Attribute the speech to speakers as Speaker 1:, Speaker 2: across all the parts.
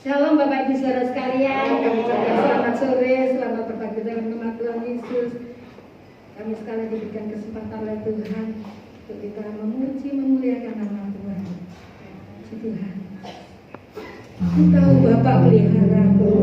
Speaker 1: Shalom Bapak Ibu Saudara sekalian, kami ucapkan selamat sore, selamat berbagi dalam nama Tuhan Yesus. Kami sekali diberikan kesempatan oleh Tuhan untuk kita memuji, memuliakan nama Tuhan. Puji Tuhan. Aku tahu Bapak peliharaku.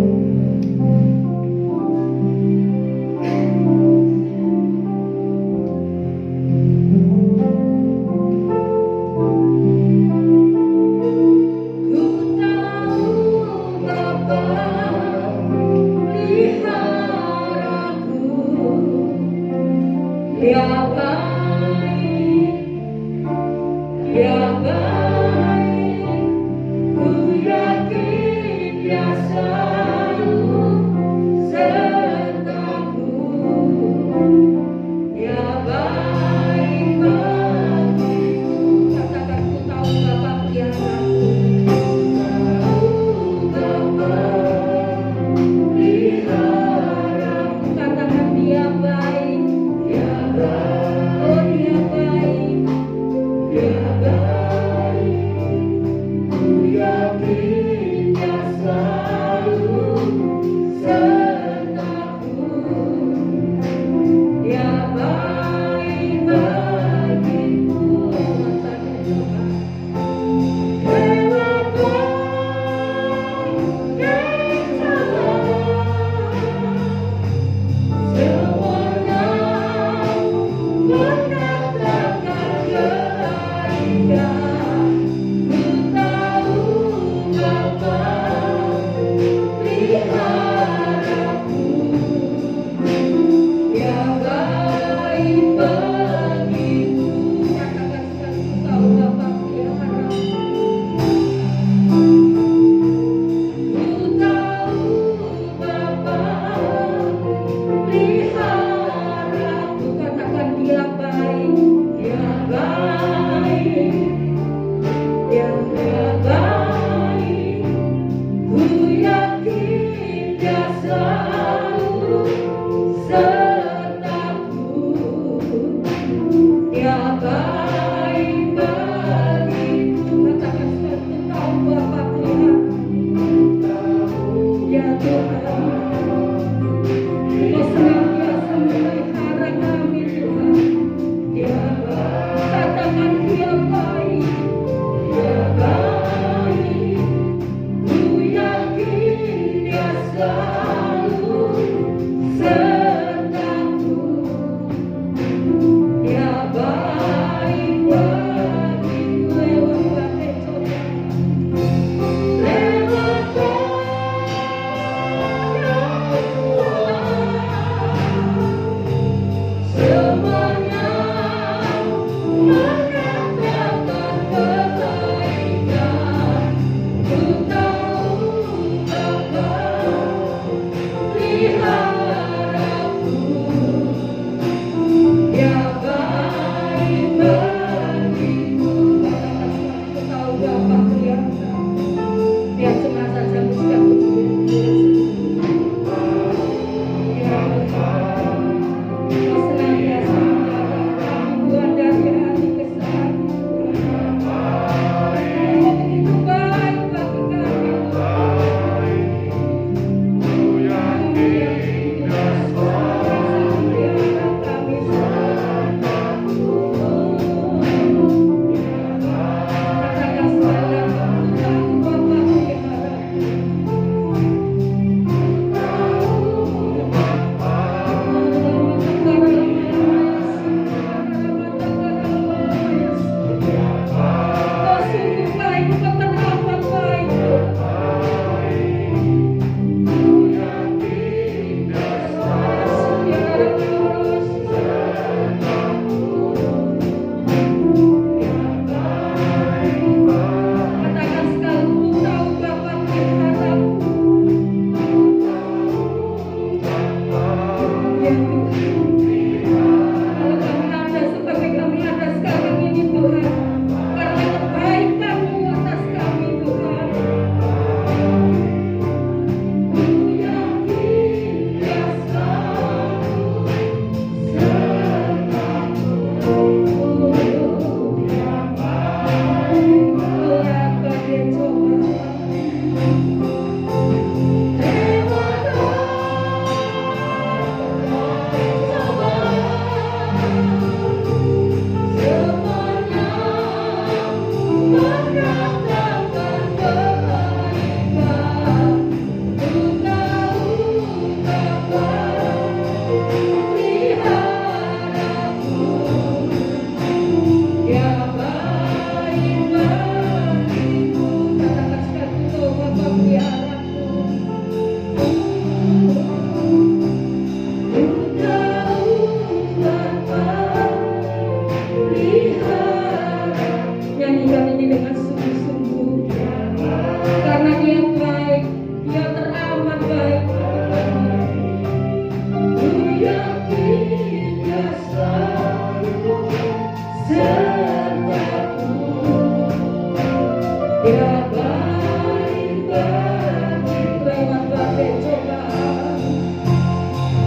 Speaker 1: Ya baik bagi lewat badai cobaan,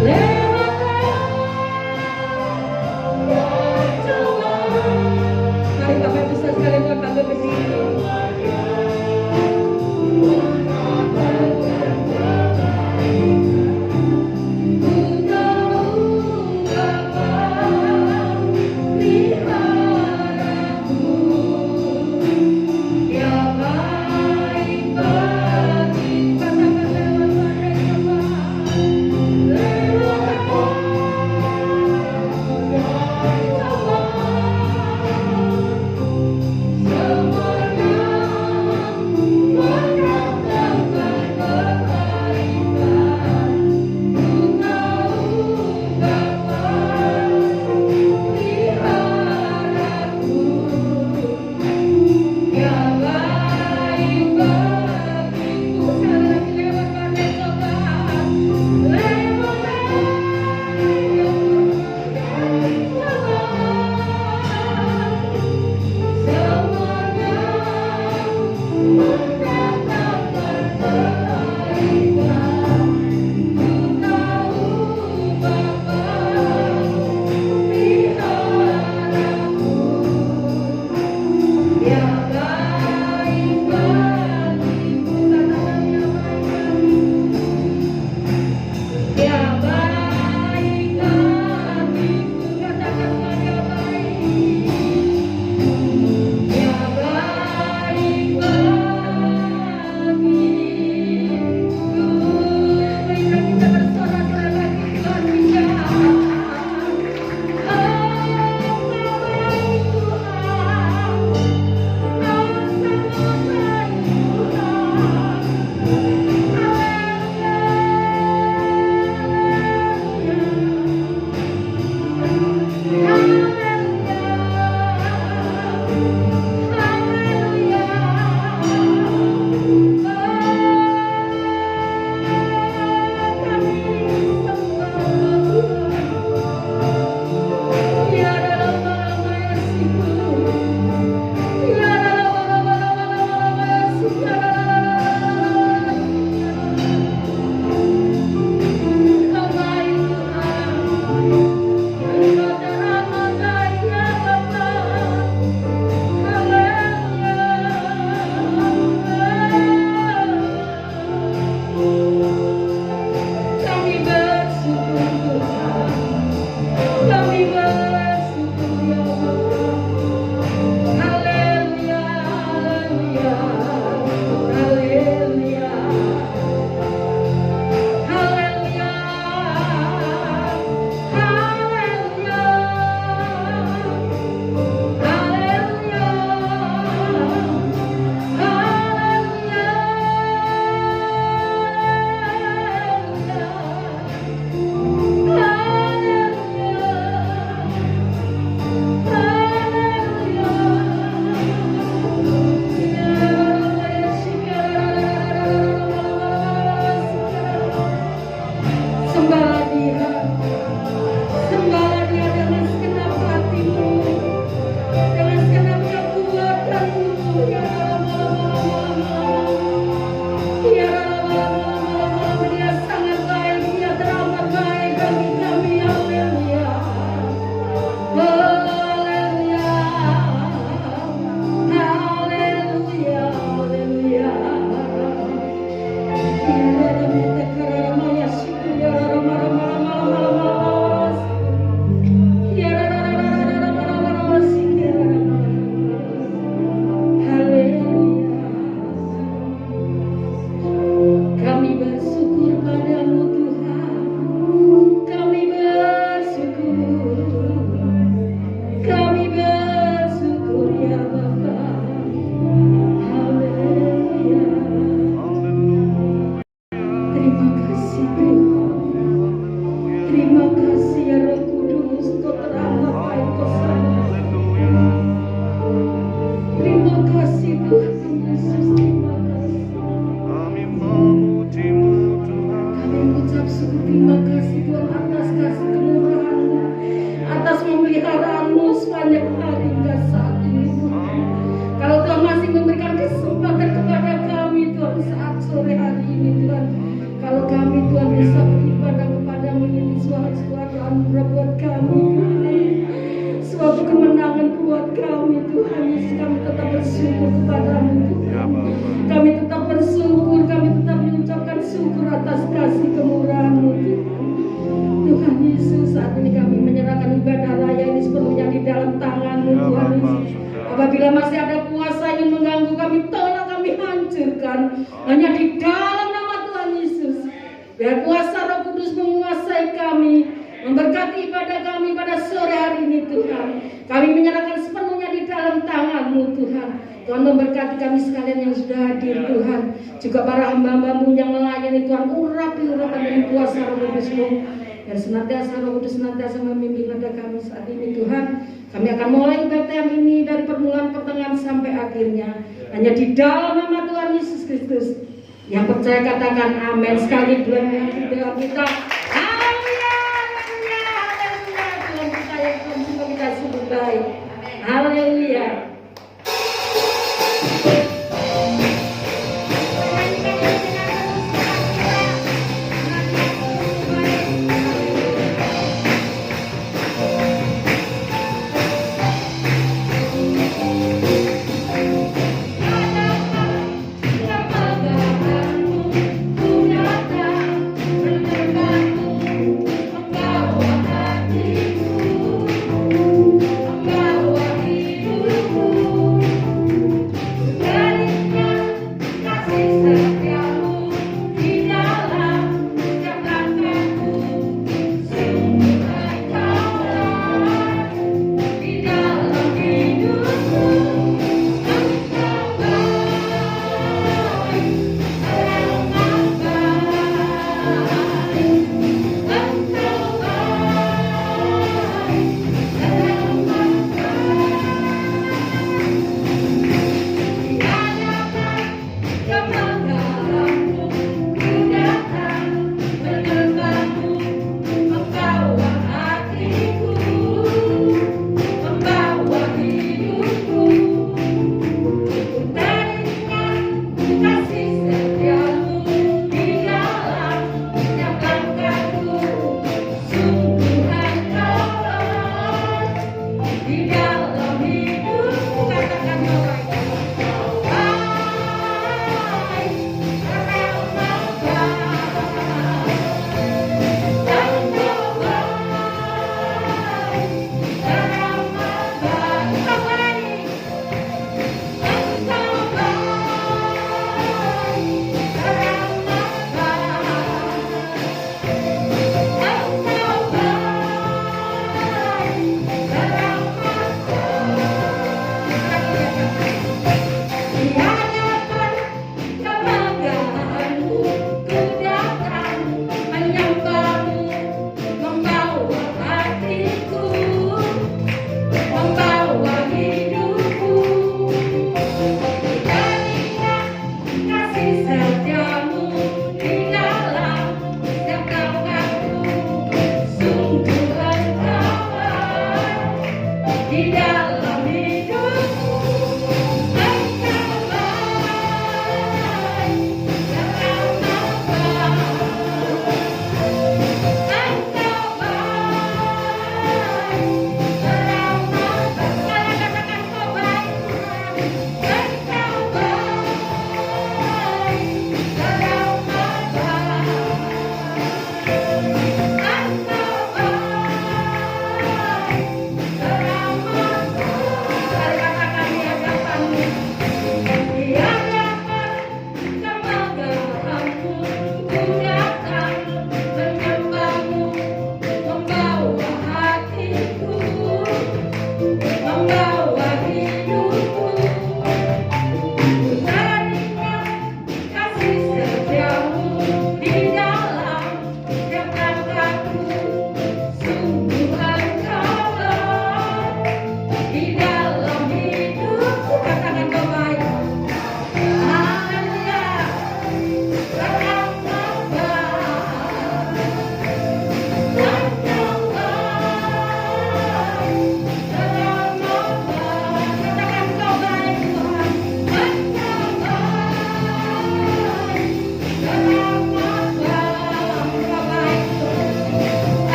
Speaker 1: lewat cobaan. Mari Bapak Ibu sekalian sambil berdiri. Ya bisa beribadah kepadamu ini suatu anugerah buat kami. Suatu kemenangan buat kami Tuhan Yesus. Kami tetap bersyukur kepadamu Tuhan. Kami tetap bersyukur, kami tetap mengucapkan syukur atas kasih kemurahan-Mu Tuhan. Tuhan Yesus, saat ini kami menyerahkan ibadah raya ini sepenuhnya di dalam tangan-Mu Tuhan Yesus. Apabila masih ada kuasa yang mengganggu kami, tolong kami hancurkan hanya di dalam nama Tuhan Yesus. Biar kuasa Roh Kudus menguasai kami, memberkati ibadah kami pada sore hari ini Tuhan. Kami menyerahkan sepenuhnya di dalam tangan-Mu Tuhan. Tuhan memberkati kami sekalian yang sudah hadir Tuhan. Juga para hamba-hamba-Mu yang melayani Tuhan. Urapi-urapan dengan kuasa Roh Kudus-Mu. Dan senantiasa Roh Kudus senantiasa membimbing pada kami saat ini Tuhan. Kami akan mulai ibadah yang ini dari permulaan pertengahan sampai akhirnya. Hanya di dalam nama Tuhan Yesus Kristus. Yang percaya katakan amin. Sekali bulan yang dalam kita. Haleluya, haleluya, haleluya. Tuhan percaya Tuhan semua kita sungguh baik. Haleluya.
Speaker 2: Ku nyata,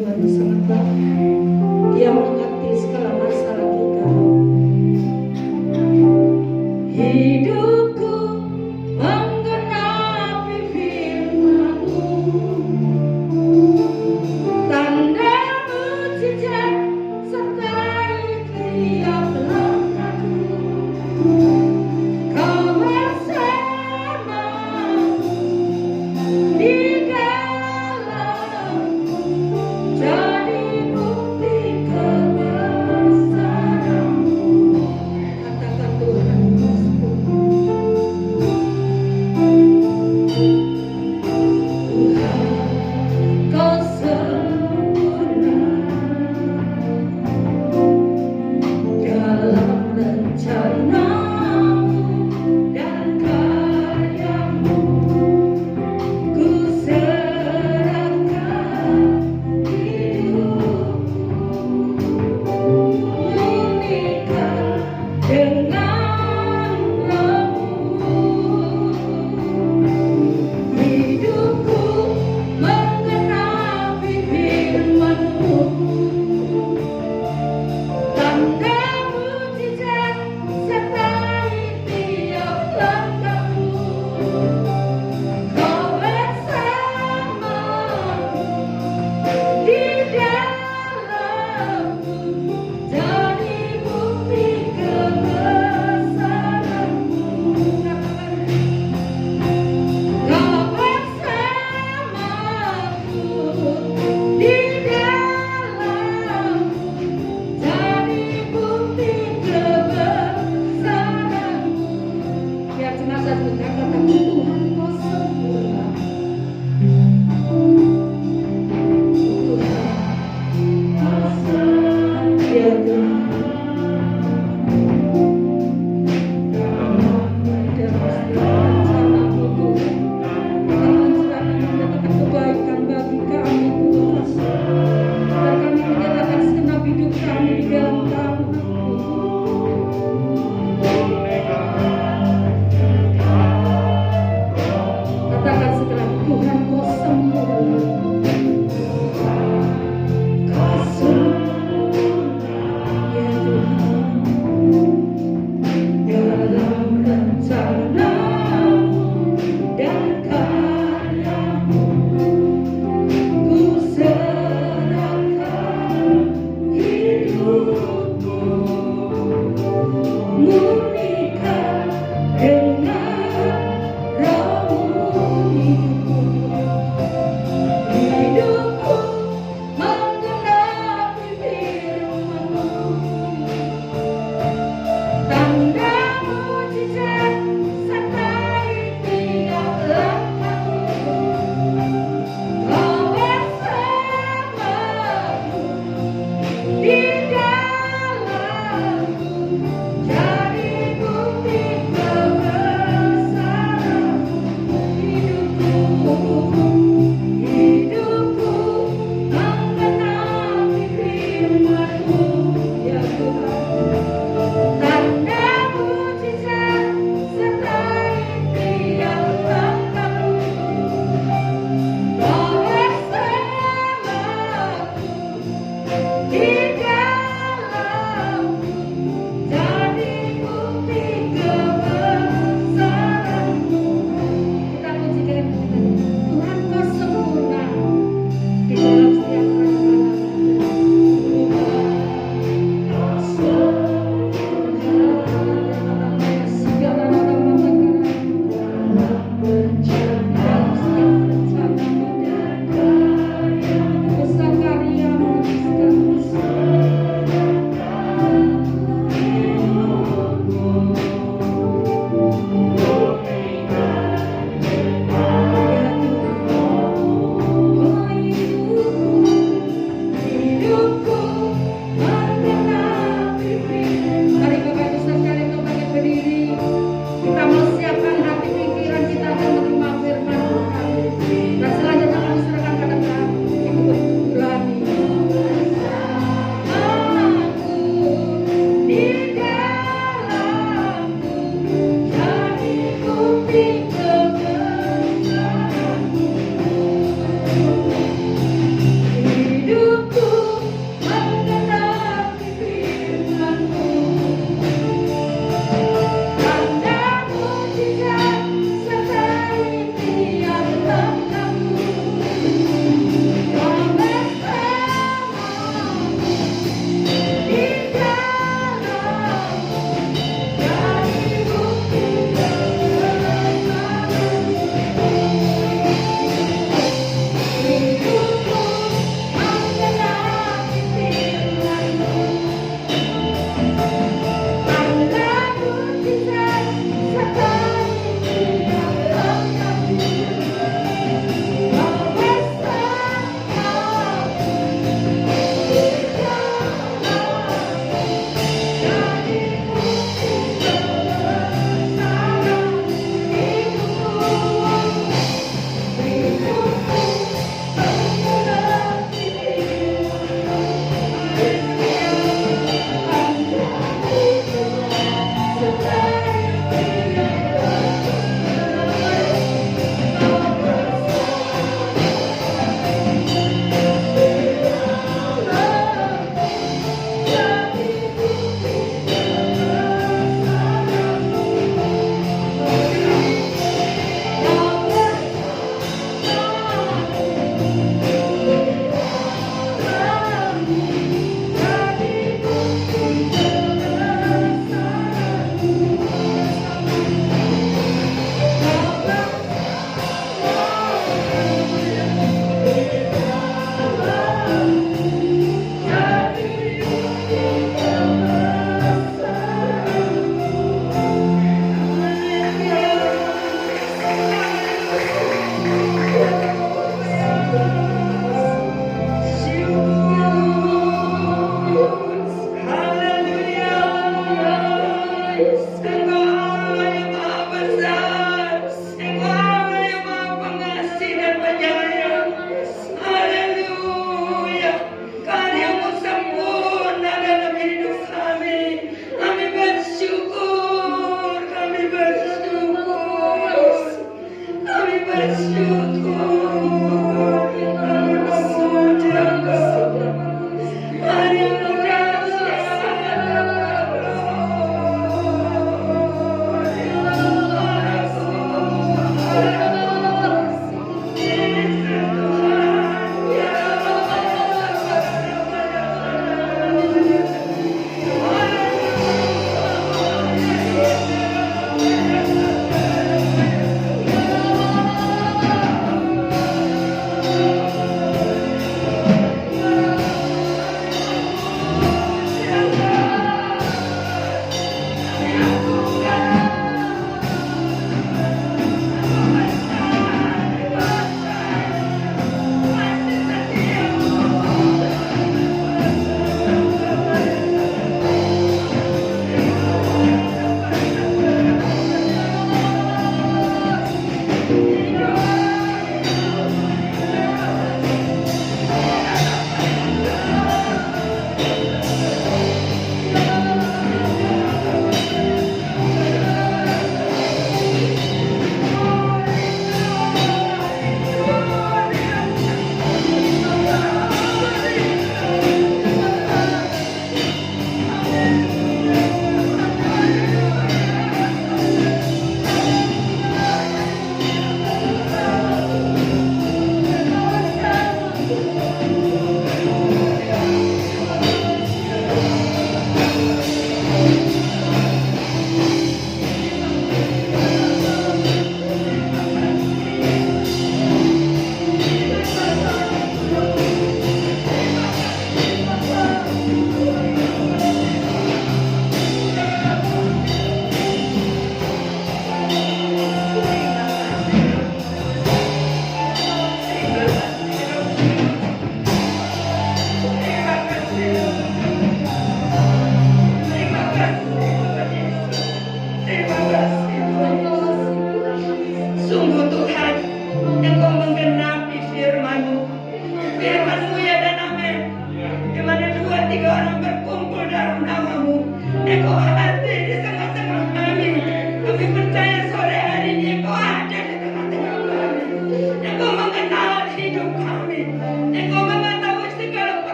Speaker 1: Tuhan yang sangat baik. Dia mengerti segala masalah kita. Hidupku menggenapi firman-Mu, tanda mujizat sertai tiap langkahku. Kau bersamaku di dalam, jadiku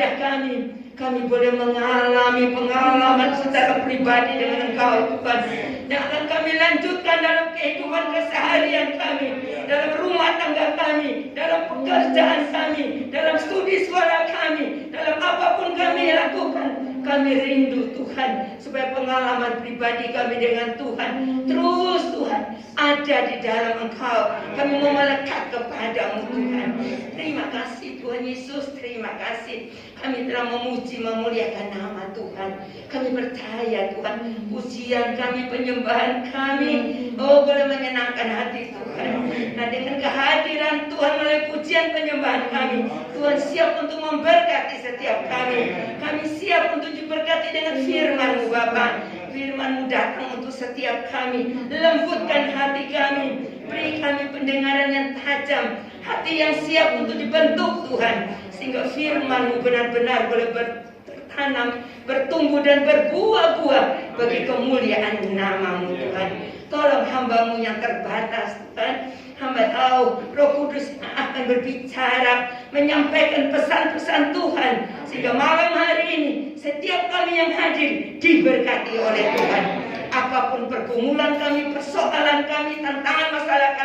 Speaker 2: ibadah kami boleh mengalami pengalaman secara pribadi dengan Engkau Tuhan. Dan akan kami lanjutkan dalam kehidupan keseharian kami, dalam rumah tangga kami, dalam pekerjaan kami, dalam studi suara kami, dalam apapun kami lakukan. Kami rindu Tuhan, supaya pengalaman pribadi kami dengan Tuhan terus Tuhan ada di dalam Engkau. Kami mau melekat kepadamu Tuhan. Terima kasih Tuhan Yesus, terima kasih. Kami telah memuji, memuliakan nama Tuhan. Kami percaya Tuhan, pujian kami, penyembahan kami, boleh menyenangkan hati Tuhan. Nah, dengan kehadiran Tuhan melalui pujian penyembahan kami, Tuhan siap untuk memberkati setiap kami. Kami siap untuk diberkati dengan firman-Mu Bapa. Firman-Mu datang untuk setiap kami. Lembutkan hati kami, beri kami pendengaran yang tajam, hati yang siap untuk dibentuk Tuhan, sehingga firman-Mu benar-benar boleh bertanam, bertumbuh dan berbuah-buah bagi kemuliaan nama-Mu Tuhan. Tolong hamba-Mu yang terbatas Tuhan. Hamba tahu Roh Kudus akan berbicara, menyampaikan pesan-pesan Tuhan, sehingga malam hari ini setiap kami yang hadir diberkati oleh Tuhan. Apapun pergumulan kami, persoalan kami, tantangan masalah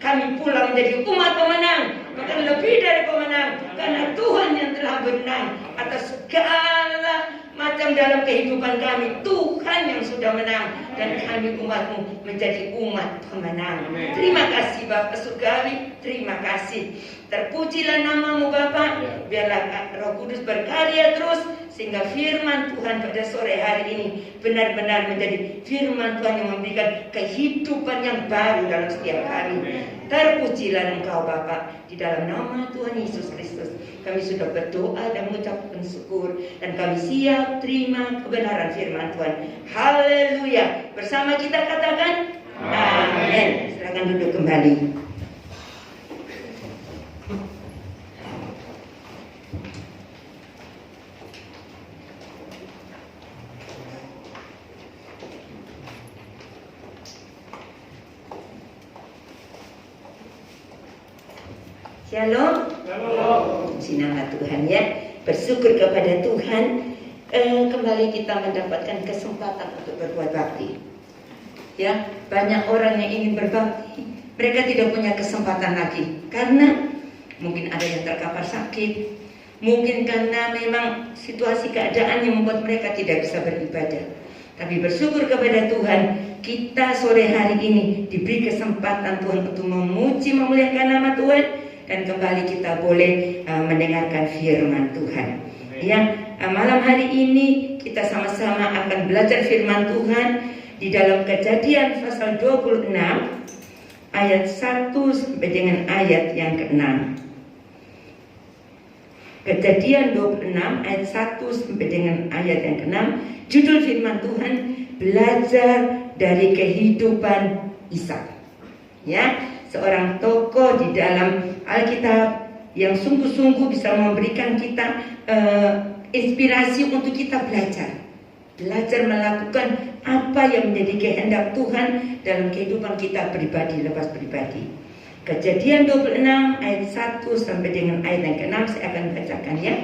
Speaker 2: kami pulang menjadi umat pemenang, bahkan lebih dari pemenang, karena Tuhan yang telah menang atas segala macam dalam kehidupan kami. Tuhan yang sudah menang, dan kami umat-Mu menjadi umat pemenang. Terima kasih Bapa Surgawi, terima kasih. Terpujilah nama-Mu Bapa. Biarlah Roh Kudus berkarya terus, sehingga firman Tuhan pada sore hari ini benar-benar menjadi firman Tuhan yang memberikan kehidupan yang baru dalam setiap kami. Terpujilah Engkau Bapa. Di dalam nama Tuhan Yesus Kristus kami sudah berdoa dan mengucapkan syukur, dan kami siap terima kebenaran firman Tuhan. Haleluya. Bersama kita katakan amin. Silakan duduk kembali. Shalom. Puji nama Tuhan ya. Bersyukur kepada Tuhan. Kembali kita mendapatkan kesempatan untuk berbuat bakti. Ya, banyak orang yang ingin berbakti, mereka tidak punya kesempatan lagi karena mungkin ada yang terkapar sakit, mungkin karena memang situasi keadaan yang membuat mereka tidak bisa beribadah. Tapi bersyukur kepada Tuhan, kita sore hari ini diberi kesempatan Tuhan untuk memuji, memuliakan nama Tuhan, dan kembali kita boleh mendengarkan firman Tuhan. Yang malam hari ini kita sama-sama akan belajar firman Tuhan di dalam Kejadian pasal 26 ayat 1 sampai dengan ayat yang ke-6. Kejadian 26 ayat 1 sampai dengan ayat yang ke-6. Judul firman Tuhan, belajar dari kehidupan Ishak. Ya, seorang tokoh di dalam Alkitab yang sungguh-sungguh bisa memberikan kita inspirasi untuk kita belajar melakukan apa yang menjadi kehendak Tuhan dalam kehidupan kita pribadi, lepas pribadi. Kejadian 26 ayat 1 sampai dengan ayat yang ke-6 saya akan bacakan ya.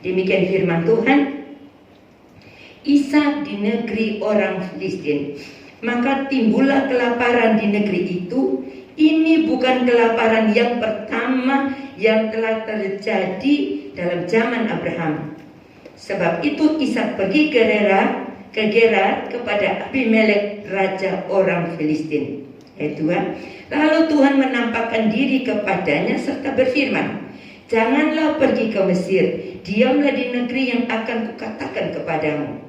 Speaker 2: Demikian firman Tuhan. Ishak di negeri orang Filistin, maka timbullah kelaparan di negeri itu. Ini bukan kelaparan yang pertama yang telah terjadi dalam zaman Abraham. Sebab itu Ishak pergi ke Gerar kepada Abimelek raja orang Filistin. Ayat 2. Lalu Tuhan menampakkan diri kepadanya serta berfirman, janganlah pergi ke Mesir, diamlah di negeri yang akan kukatakan kepadamu.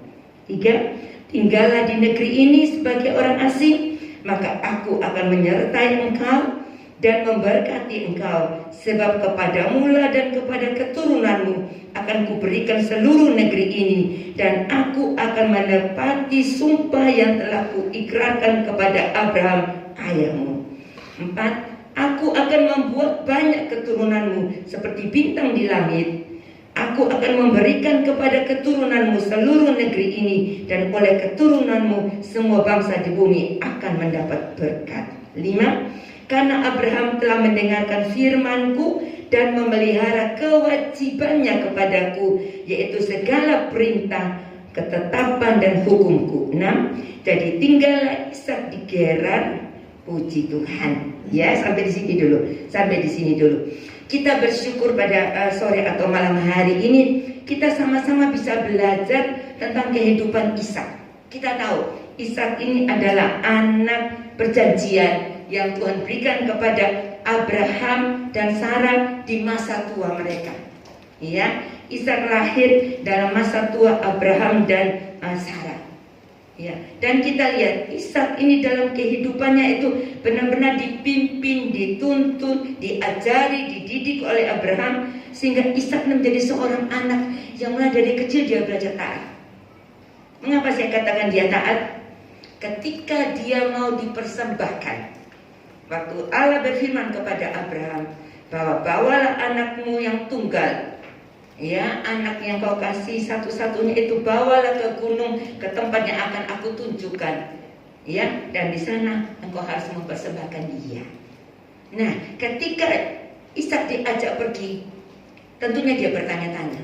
Speaker 2: 3. Tinggallah di negeri ini sebagai orang asing, maka aku akan menyertai engkau dan memberkati engkau, sebab kepadamulah dan kepada keturunanmu akan kuberikan seluruh negeri ini, dan aku akan menepati sumpah yang telah kuikrarkan kepada Abraham ayahmu. 4. Aku akan membuat banyak keturunanmu seperti bintang di langit. Aku akan memberikan kepada keturunanmu seluruh negeri ini, dan oleh keturunanmu semua bangsa di bumi akan mendapat berkat. 5. karena Abraham telah mendengarkan firman-Ku dan memelihara kewajibannya kepadaku, yaitu segala perintah, ketetapan dan hukum-Ku. 6. Jadi tinggallah Ishak di Gerar. Puji Tuhan. Ya, sampai di sini dulu. Kita bersyukur pada sore atau malam hari ini kita sama-sama bisa belajar tentang kehidupan Ishak. Kita tahu Ishak ini adalah anak perjanjian yang Tuhan berikan kepada Abraham dan Sarah di masa tua mereka. Ya, Ishak lahir dalam masa tua Abraham dan Sarah. Ya, dan kita lihat Ishak ini dalam kehidupannya itu benar-benar dipimpin, dituntun, diajari, dididik oleh Abraham, sehingga Ishak menjadi seorang anak yang mulai dari kecil dia belajar taat. Mengapa saya katakan dia taat? Ketika dia mau dipersembahkan, waktu Allah berfirman kepada Abraham bahwa bawalah anakmu yang tunggal, ya, anak yang kau kasih satu-satunya itu, bawalah ke gunung, ke tempat yang akan aku tunjukkan, ya, dan di sana engkau harus mempersembahkan dia. Nah, ketika Ishak diajak pergi, tentunya dia bertanya-tanya,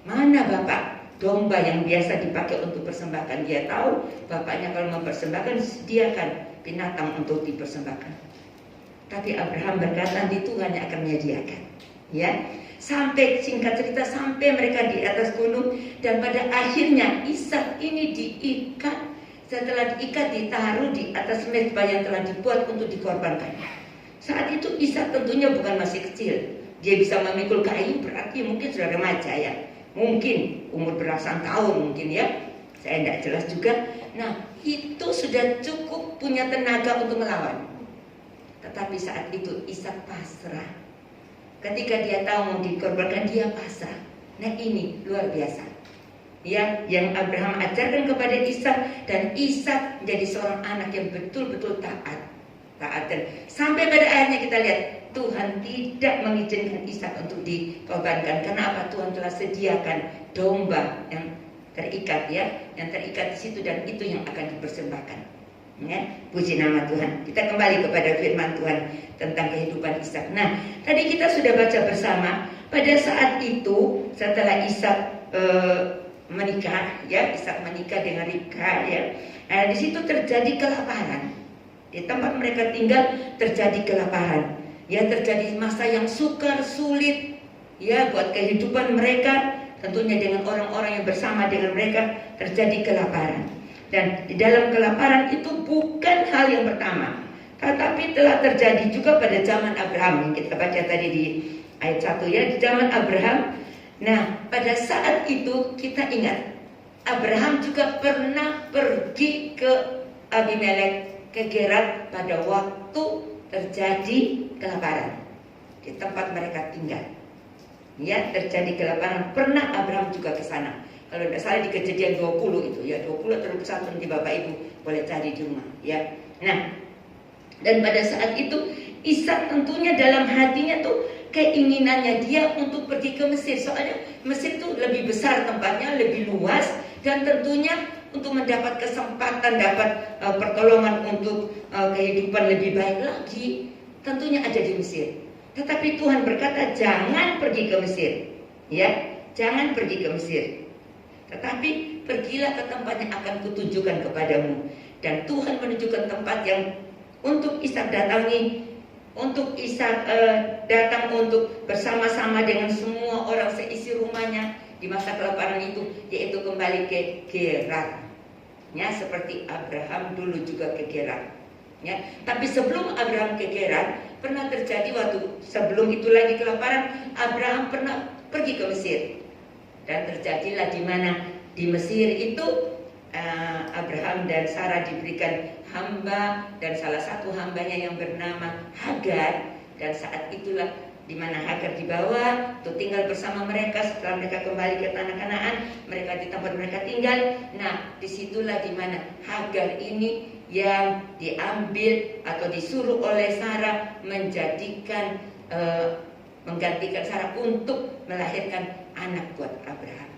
Speaker 2: mana bapak domba yang biasa dipakai untuk persembahkan? Dia tahu bapaknya kalau mempersembahkan disediakan binatang untuk dipersembahkan. Tapi Abraham berkata, di Tuhan yang akan menyediakan. Ya, sampai singkat cerita sampai mereka di atas gunung, dan pada akhirnya Ishak ini diikat. Setelah diikat, ditaruh di atas mezbah yang telah dibuat untuk dikorbankan. Saat itu Ishak tentunya bukan masih kecil. Dia bisa memikul kayu, berarti mungkin sudah remaja ya. Mungkin umur belasan tahun mungkin ya. Saya tidak jelas juga. Nah, itu sudah cukup punya tenaga untuk melawan. Tetapi saat itu Ishak pasrah. Ketika dia tahu mau dikorbankan, dia pasrah. Nah, ini luar biasa. Ya, yang Abraham ajarkan kepada Ishak, dan Ishak menjadi seorang anak yang betul-betul taat. Dan sampai pada akhirnya kita lihat Tuhan tidak mengizinkan Ishak untuk dikorbankan. Karena apa? Tuhan telah sediakan domba yang terikat, ya, yang terikat di situ, dan itu yang akan dipersembahkan. Ya, puji nama Tuhan. Kita kembali kepada firman Tuhan tentang kehidupan Ishak. Nah, tadi kita sudah baca bersama pada saat itu setelah Ishak menikah, ya, Ishak menikah dengan Ribka, ya. Nah, di situ terjadi kelaparan. Di tempat mereka tinggal terjadi kelaparan. Ya, terjadi masa yang sukar, sulit, ya, buat kehidupan mereka. Tentunya dengan orang-orang yang bersama dengan mereka terjadi kelaparan. Dan di dalam kelaparan itu bukan hal yang pertama, tetapi telah terjadi juga pada zaman Abraham yang kita baca tadi di ayat 1, ya, di zaman Abraham. Nah, pada saat itu kita ingat Abraham juga pernah pergi ke Abimelek, ke Gerar pada waktu terjadi kelaparan di tempat mereka tinggal. Ya, terjadi kelaparan, pernah Abraham juga ke sana. Kalau tidak salah di Kejadian 20 itu, ya, 20 atau 21, nanti Bapak Ibu boleh cari di rumah, ya. Nah, dan pada saat itu Ishak tentunya dalam hatinya tuh keinginannya dia untuk pergi ke Mesir. Soalnya Mesir itu lebih besar tempatnya, lebih luas, dan tentunya untuk mendapat kesempatan, dapat pertolongan untuk kehidupan lebih baik lagi, tentunya ada di Mesir. Tetapi Tuhan berkata, jangan pergi ke Mesir, ya, jangan pergi ke Mesir. Tetapi pergilah ke tempat yang akan kutunjukkan kepadamu. Dan Tuhan menunjukkan tempat yang untuk Ishak datangi, untuk Ishak datang untuk bersama-sama dengan semua orang seisi rumahnya di masa kelaparan itu, yaitu kembali ke Gerar. Ya, seperti Abraham dulu juga ke Gerar. Ya, tapi sebelum Abraham ke Gerar, pernah terjadi waktu sebelum itu lagi kelaparan, Abraham pernah pergi ke Mesir. Dan terjadilah di mana di Mesir itu Abraham dan Sarah diberikan hamba, dan salah satu hambanya yang bernama Hagar. Dan saat itulah di mana Hagar dibawa untuk tinggal bersama mereka setelah mereka kembali ke tanah Kanaan, mereka di tempat mereka tinggal. Nah, disitulah di mana Hagar ini yang diambil atau disuruh oleh Sarah menggantikan Sarah untuk melahirkan anak buat Abraham.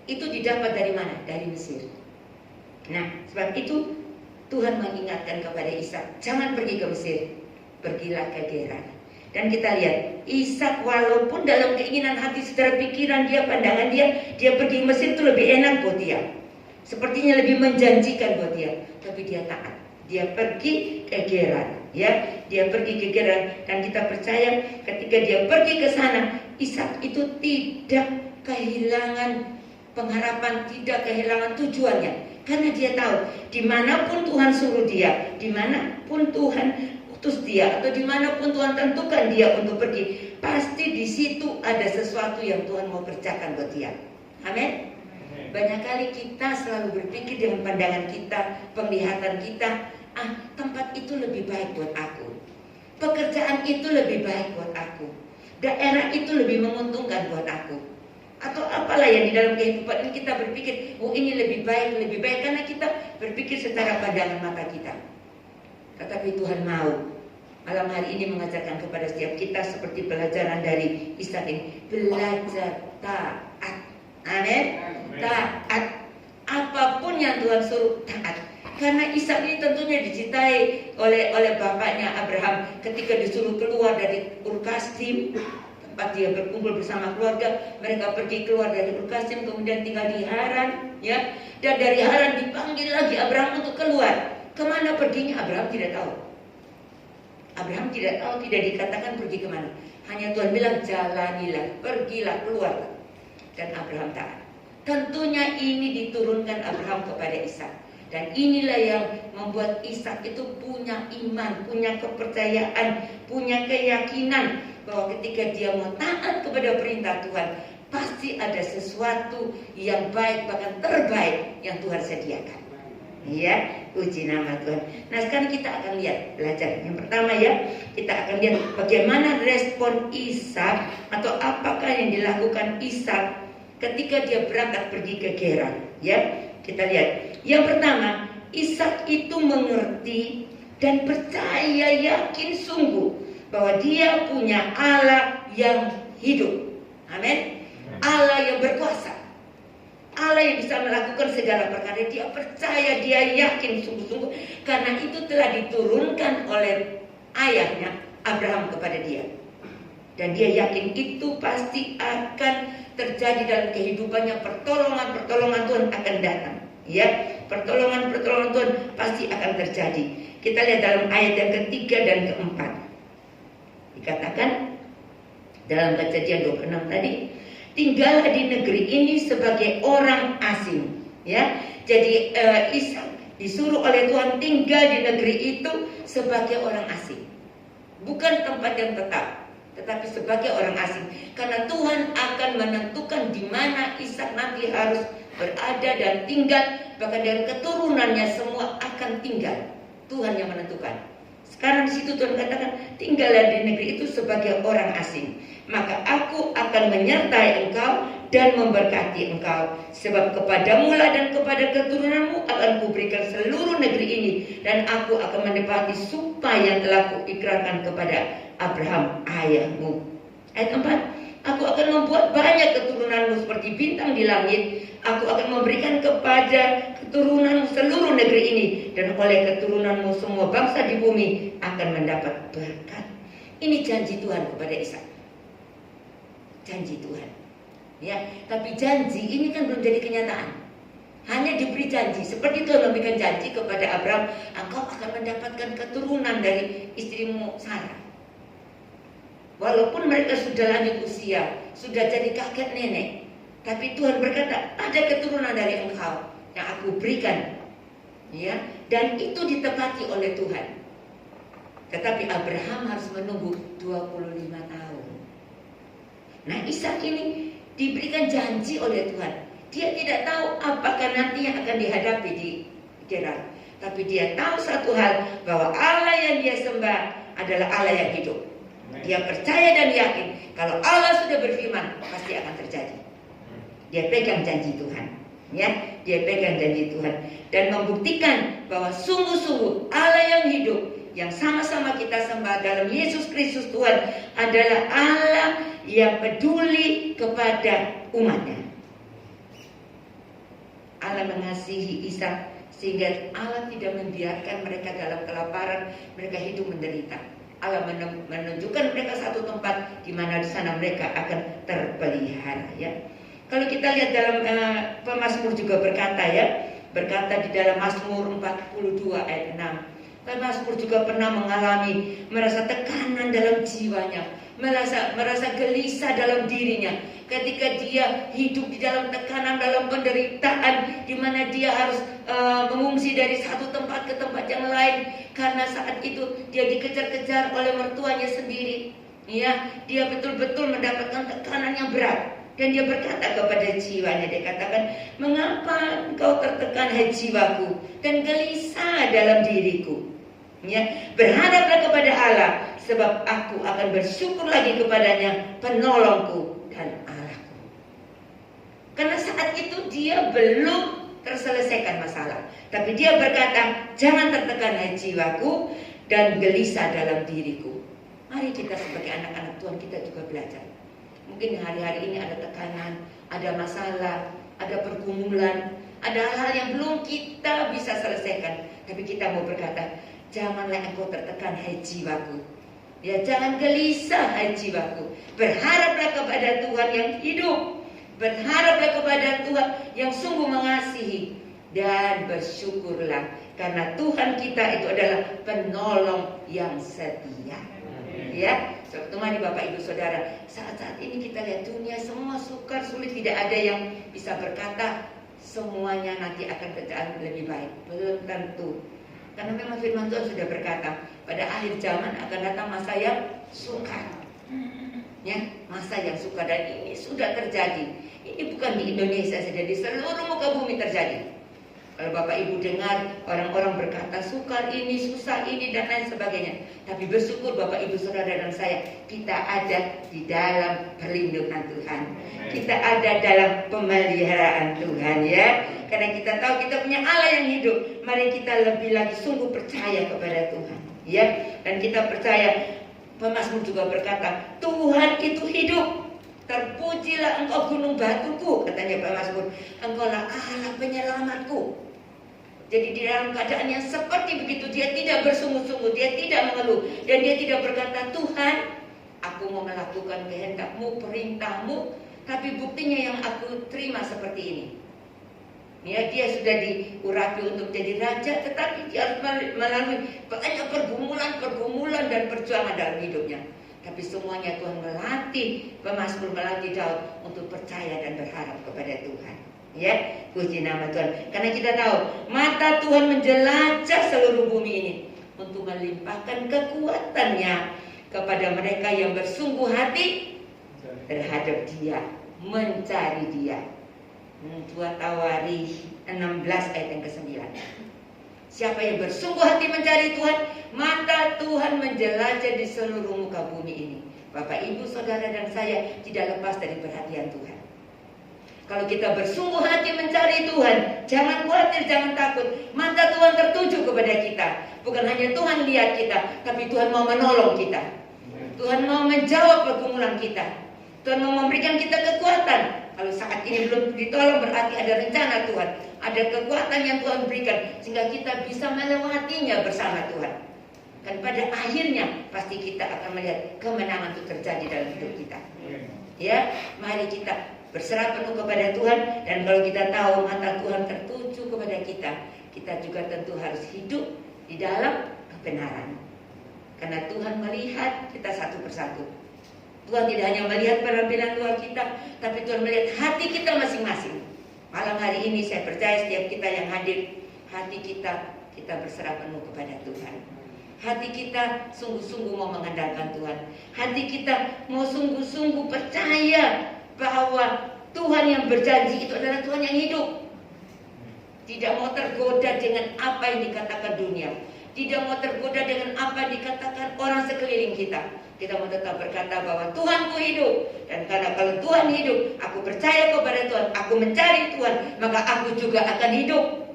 Speaker 2: Itu didapat dari mana? Dari Mesir. Nah, sebab itu Tuhan mengingatkan kepada Ishak, jangan pergi ke Mesir, pergilah ke Gerar. Dan kita lihat, Ishak walaupun dalam keinginan hati, secara pikiran dia, pandangan dia pergi ke Mesir itu lebih enak buat dia. Sepertinya lebih menjanjikan buat dia, tapi dia taat. Dia pergi ke Gerar, ya, dia pergi ke Gerar, dan kita percaya ketika dia pergi ke sana, Ishak itu tidak kehilangan pengharapan, tidak kehilangan tujuannya. Karena dia tahu, dimanapun Tuhan suruh dia, dimanapun Tuhan utus dia, atau dimanapun Tuhan tentukan dia untuk pergi, pasti di situ ada sesuatu yang Tuhan mau kerjakan buat dia. Amin. Banyak kali kita selalu berpikir dengan pandangan kita, penglihatan kita, tempat itu lebih baik buat aku, pekerjaan itu lebih baik buat aku, daerah itu lebih menguntungkan buat aku, atau apalah yang di dalam kehidupan ini kita berpikir, oh ini lebih baik karena kita berpikir secara pandangan mata kita. Tetapi Tuhan mau malam hari ini mengajarkan kepada setiap kita seperti pelajaran dari Ishak ini, belajar taat. Amin. Taat. Apapun yang Tuhan suruh, taat. Karena Ishak ini tentunya dicintai oleh bapaknya Abraham ketika disuruh keluar dari Ur Kasdim, tempat dia berkumpul bersama keluarga. Mereka pergi keluar dari Ur Kasdim, kemudian tinggal di Haran, ya. Dan dari Haran dipanggil lagi Abraham untuk keluar. Kemana perginya Abraham tidak tahu. Abraham tidak tahu, tidak dikatakan pergi kemana. Hanya Tuhan bilang jalanilah, pergilah, keluarlah. Dan Abraham taat. Tentunya ini diturunkan Abraham kepada Ishak. Dan inilah yang membuat Ishak itu punya iman, punya kepercayaan, punya keyakinan bahwa ketika dia mau taat kepada perintah Tuhan, pasti ada sesuatu yang baik, bahkan terbaik yang Tuhan sediakan. Ya, puji nama Tuhan. Nah, sekarang kita akan lihat, belajar. Yang pertama ya, kita akan lihat bagaimana respon Ishak atau apakah yang dilakukan Ishak ketika dia berangkat pergi ke Gerar. Ya, kita lihat. Yang pertama, Ishak itu mengerti dan percaya yakin sungguh bahwa dia punya Allah yang hidup. Amin. Allah yang berkuasa. Allah yang bisa melakukan segala perkara. Dia percaya, dia yakin sungguh-sungguh, karena itu telah diturunkan oleh ayahnya Abraham kepada dia. Dan dia yakin itu pasti akan terjadi dalam kehidupannya. Pertolongan Tuhan akan datang. Ya, pertolongan Tuhan pasti akan terjadi. Kita lihat dalam ayat yang ketiga dan keempat. Dikatakan dalam Kejadian 26 tadi, tinggallah di negeri ini sebagai orang asing. Ya, jadi Ishak disuruh oleh Tuhan tinggal di negeri itu sebagai orang asing, bukan tempat yang tetap, tetapi sebagai orang asing. Karena Tuhan akan menentukan di mana Ishak nanti harus berada dan tinggal, bahkan dari keturunannya semua akan tinggal. Tuhan yang menentukan. Sekarang di situ Tuhan katakan, tinggallah di negeri itu sebagai orang asing. Maka aku akan menyertai engkau dan memberkati engkau, sebab kepadamu lah dan kepada keturunanmu akan kuberikan seluruh negeri ini, dan aku akan menepati sumpah yang telah kuikrarkan kepada Abraham ayahmu. Ayat 4, aku akan membuat banyak keturunanmu seperti bintang di langit. Aku akan memberikan kepada keturunanmu seluruh negeri ini, dan oleh keturunanmu semua bangsa di bumi akan mendapat berkat. Ini janji Tuhan kepada Ishak. Janji Tuhan. Ya, tapi janji ini kan belum jadi kenyataan. Hanya diberi janji, seperti Tuhan memberikan janji kepada Abraham, engkau akan mendapatkan keturunan dari istrimu Sarah. Walaupun mereka sudah lanjut usia, sudah jadi kakek nenek, tapi Tuhan berkata, ada keturunan dari engkau yang aku berikan. Ya, dan itu ditepati oleh Tuhan. Tetapi Abraham harus menunggu 25 tahun. Nah, Ishak ini diberikan janji oleh Tuhan. Dia tidak tahu apakah nanti yang akan dihadapi di Gerar, tapi dia tahu satu hal, bahwa Allah yang dia sembah adalah Allah yang hidup. Dia percaya dan yakin kalau Allah sudah berfirman, pasti akan terjadi. Dia pegang janji Tuhan. Ya, dia pegang janji Tuhan dan membuktikan bahwa sungguh-sungguh Allah yang hidup, yang sama-sama kita sembah dalam Yesus Kristus Tuhan, adalah Allah yang peduli kepada umatnya. Allah mengasihi Ishak Sehingga Allah tidak membiarkan mereka dalam kelaparan, mereka hidup menderita. Allah menunjukkan mereka satu tempat di mana di sana mereka akan terpelihara, ya. Kalau kita lihat dalam Pemazmur juga berkata di dalam Mazmur 42 ayat 6. Pemazmur juga pernah mengalami merasa tekanan dalam jiwanya, merasa gelisah dalam dirinya ketika dia hidup di dalam tekanan, dalam penderitaan, di mana dia harus mengungsi dari satu tempat ke tempat yang lain karena saat itu dia dikejar-kejar oleh mertuanya sendiri. Ya, dia betul-betul mendapatkan tekanan yang berat. Dan dia berkata kepada jiwanya, dia katakan, mengapa engkau tertekan hai jiwaku dan gelisah dalam diriku? Ya, berharaplah kepada Allah, sebab aku akan bersyukur lagi kepadanya, penolongku dan Allahku. Karena saat itu dia belum terselesaikan masalah, tapi dia berkata, jangan tertekan hai jiwaku dan gelisah dalam diriku. Mari kita sebagai anak-anak Tuhan, kita juga belajar. Mungkin hari-hari ini ada tekanan, ada masalah, ada pergumulan, ada hal-hal yang belum kita bisa selesaikan. Tapi kita mau berkata, janganlah engkau tertekan hai jiwaku. Ya, jangan gelisah hai jiwaku. Berharaplah kepada Tuhan yang hidup. Berharaplah kepada Tuhan yang sungguh mengasihi. Dan bersyukurlah, karena Tuhan kita itu adalah penolong yang setia. Ya, mari Bapak Ibu Saudara, saat-saat ini kita lihat dunia semua sukar, sulit, tidak ada yang bisa berkata semuanya nanti akan berjalan lebih baik. Belum tentu. Karena memang firman Tuhan sudah berkata, pada akhir zaman akan datang masa yang sukar. Ya, masa yang sukar, dan ini sudah terjadi. Ini bukan di Indonesia saja, di seluruh muka bumi terjadi. Kalau Bapak Ibu dengar orang-orang berkata sukar ini, susah ini, dan lain sebagainya. Tapi bersyukur Bapak Ibu Saudara dan saya, kita ada di dalam perlindungan Tuhan. Kita ada dalam pemeliharaan Tuhan, ya. Karena kita tahu kita punya Allah yang hidup. Mari kita lebih lagi sungguh percaya kepada Tuhan, ya. Dan kita percaya, Pemazmur juga berkata, Tuhan itu hidup. Terpujilah engkau gunung batuku, katanya Pemazmur. Engkaulah Allah penyelamatku. Jadi di dalam keadaan yang seperti begitu, dia tidak bersungguh-sungguh, dia tidak mengeluh, dan dia tidak berkata, Tuhan, aku mau melakukan kehendak-Mu, perintah-Mu, tapi buktinya yang aku terima seperti ini. Ya, dia sudah diurapi untuk jadi raja, tetapi dia harus melalui banyak pergumulan dan perjuangan dalam hidupnya. Tapi semuanya Tuhan melatih, Pemazmur melatih Daud untuk percaya dan berharap kepada Tuhan. Ya, puji nama Tuhan. Karena kita tahu mata Tuhan menjelajah seluruh bumi ini untuk melimpahkan kekuatannya kepada mereka yang bersungguh hati terhadap Dia, mencari Dia. 2 Tawarikh 16 ayat yang ke-9. Siapa yang bersungguh hati mencari Tuhan, mata Tuhan menjelajah di seluruh muka bumi ini. Bapak, Ibu, Saudara, dan saya tidak lepas dari perhatian Tuhan. Kalau kita bersungguh hati mencari Tuhan, jangan khawatir, jangan takut. Mata Tuhan tertuju kepada kita. Bukan hanya Tuhan lihat kita, tapi Tuhan mau menolong kita. Tuhan mau menjawab pergumulan kita. Tuhan mau memberikan kita kekuatan. Kalau saat ini belum ditolong, berarti ada rencana Tuhan. Ada kekuatan yang Tuhan berikan, sehingga kita bisa melewatinya bersama Tuhan. Dan pada akhirnya pasti kita akan melihat kemenangan itu terjadi dalam hidup kita. Ya, mari kita berserah penuh kepada Tuhan. Dan kalau kita tahu mata Tuhan tertuju kepada kita, kita juga tentu harus hidup di dalam kebenaran. Karena Tuhan melihat kita satu persatu. Tuhan tidak hanya melihat penampilan luar kita, tapi Tuhan melihat hati kita masing-masing. Malam hari ini saya percaya setiap kita yang hadir, hati kita berserah penuh kepada Tuhan. Hati kita sungguh-sungguh mau mengandalkan Tuhan. Hati kita mau sungguh-sungguh percaya bahwa Tuhan yang berjanji itu adalah Tuhan yang hidup. Tidak mau tergoda dengan apa yang dikatakan dunia. Tidak mau tergoda dengan apa yang dikatakan orang sekeliling kita. Kita mau tetap berkata bahwa Tuhanku hidup. Dan karena kalau Tuhan hidup, aku percaya kepada Tuhan, aku mencari Tuhan, maka aku juga akan hidup.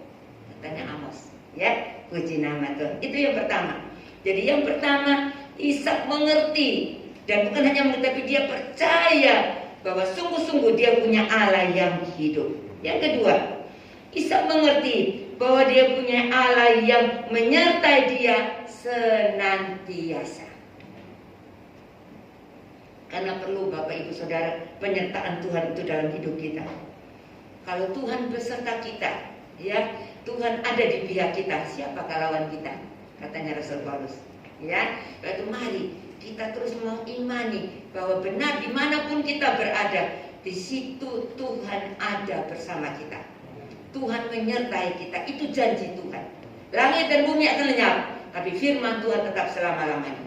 Speaker 2: Katanya Amos. Ya, puji nama Tuhan. Itu yang pertama. Jadi yang pertama, Ishak mengerti. Dan bukan hanya mengerti, tapi dia percaya bahwa sungguh-sungguh dia punya Allah yang hidup. Yang kedua, Ishak mengerti bahwa dia punya Allah yang menyertai dia senantiasa. Karena perlu Bapak Ibu Saudara penyertaan Tuhan itu dalam hidup kita. Kalau Tuhan beserta kita, ya, Tuhan ada di pihak kita, siapakah lawan kita? Katanya Rasul Paulus. Ya, yaitu mari kita terus mengimani bahwa benar dimanapun kita berada, di situ Tuhan ada bersama kita. Tuhan menyertai kita, itu janji Tuhan. Langit dan bumi akan lenyap, tapi firman Tuhan tetap selama-lamanya.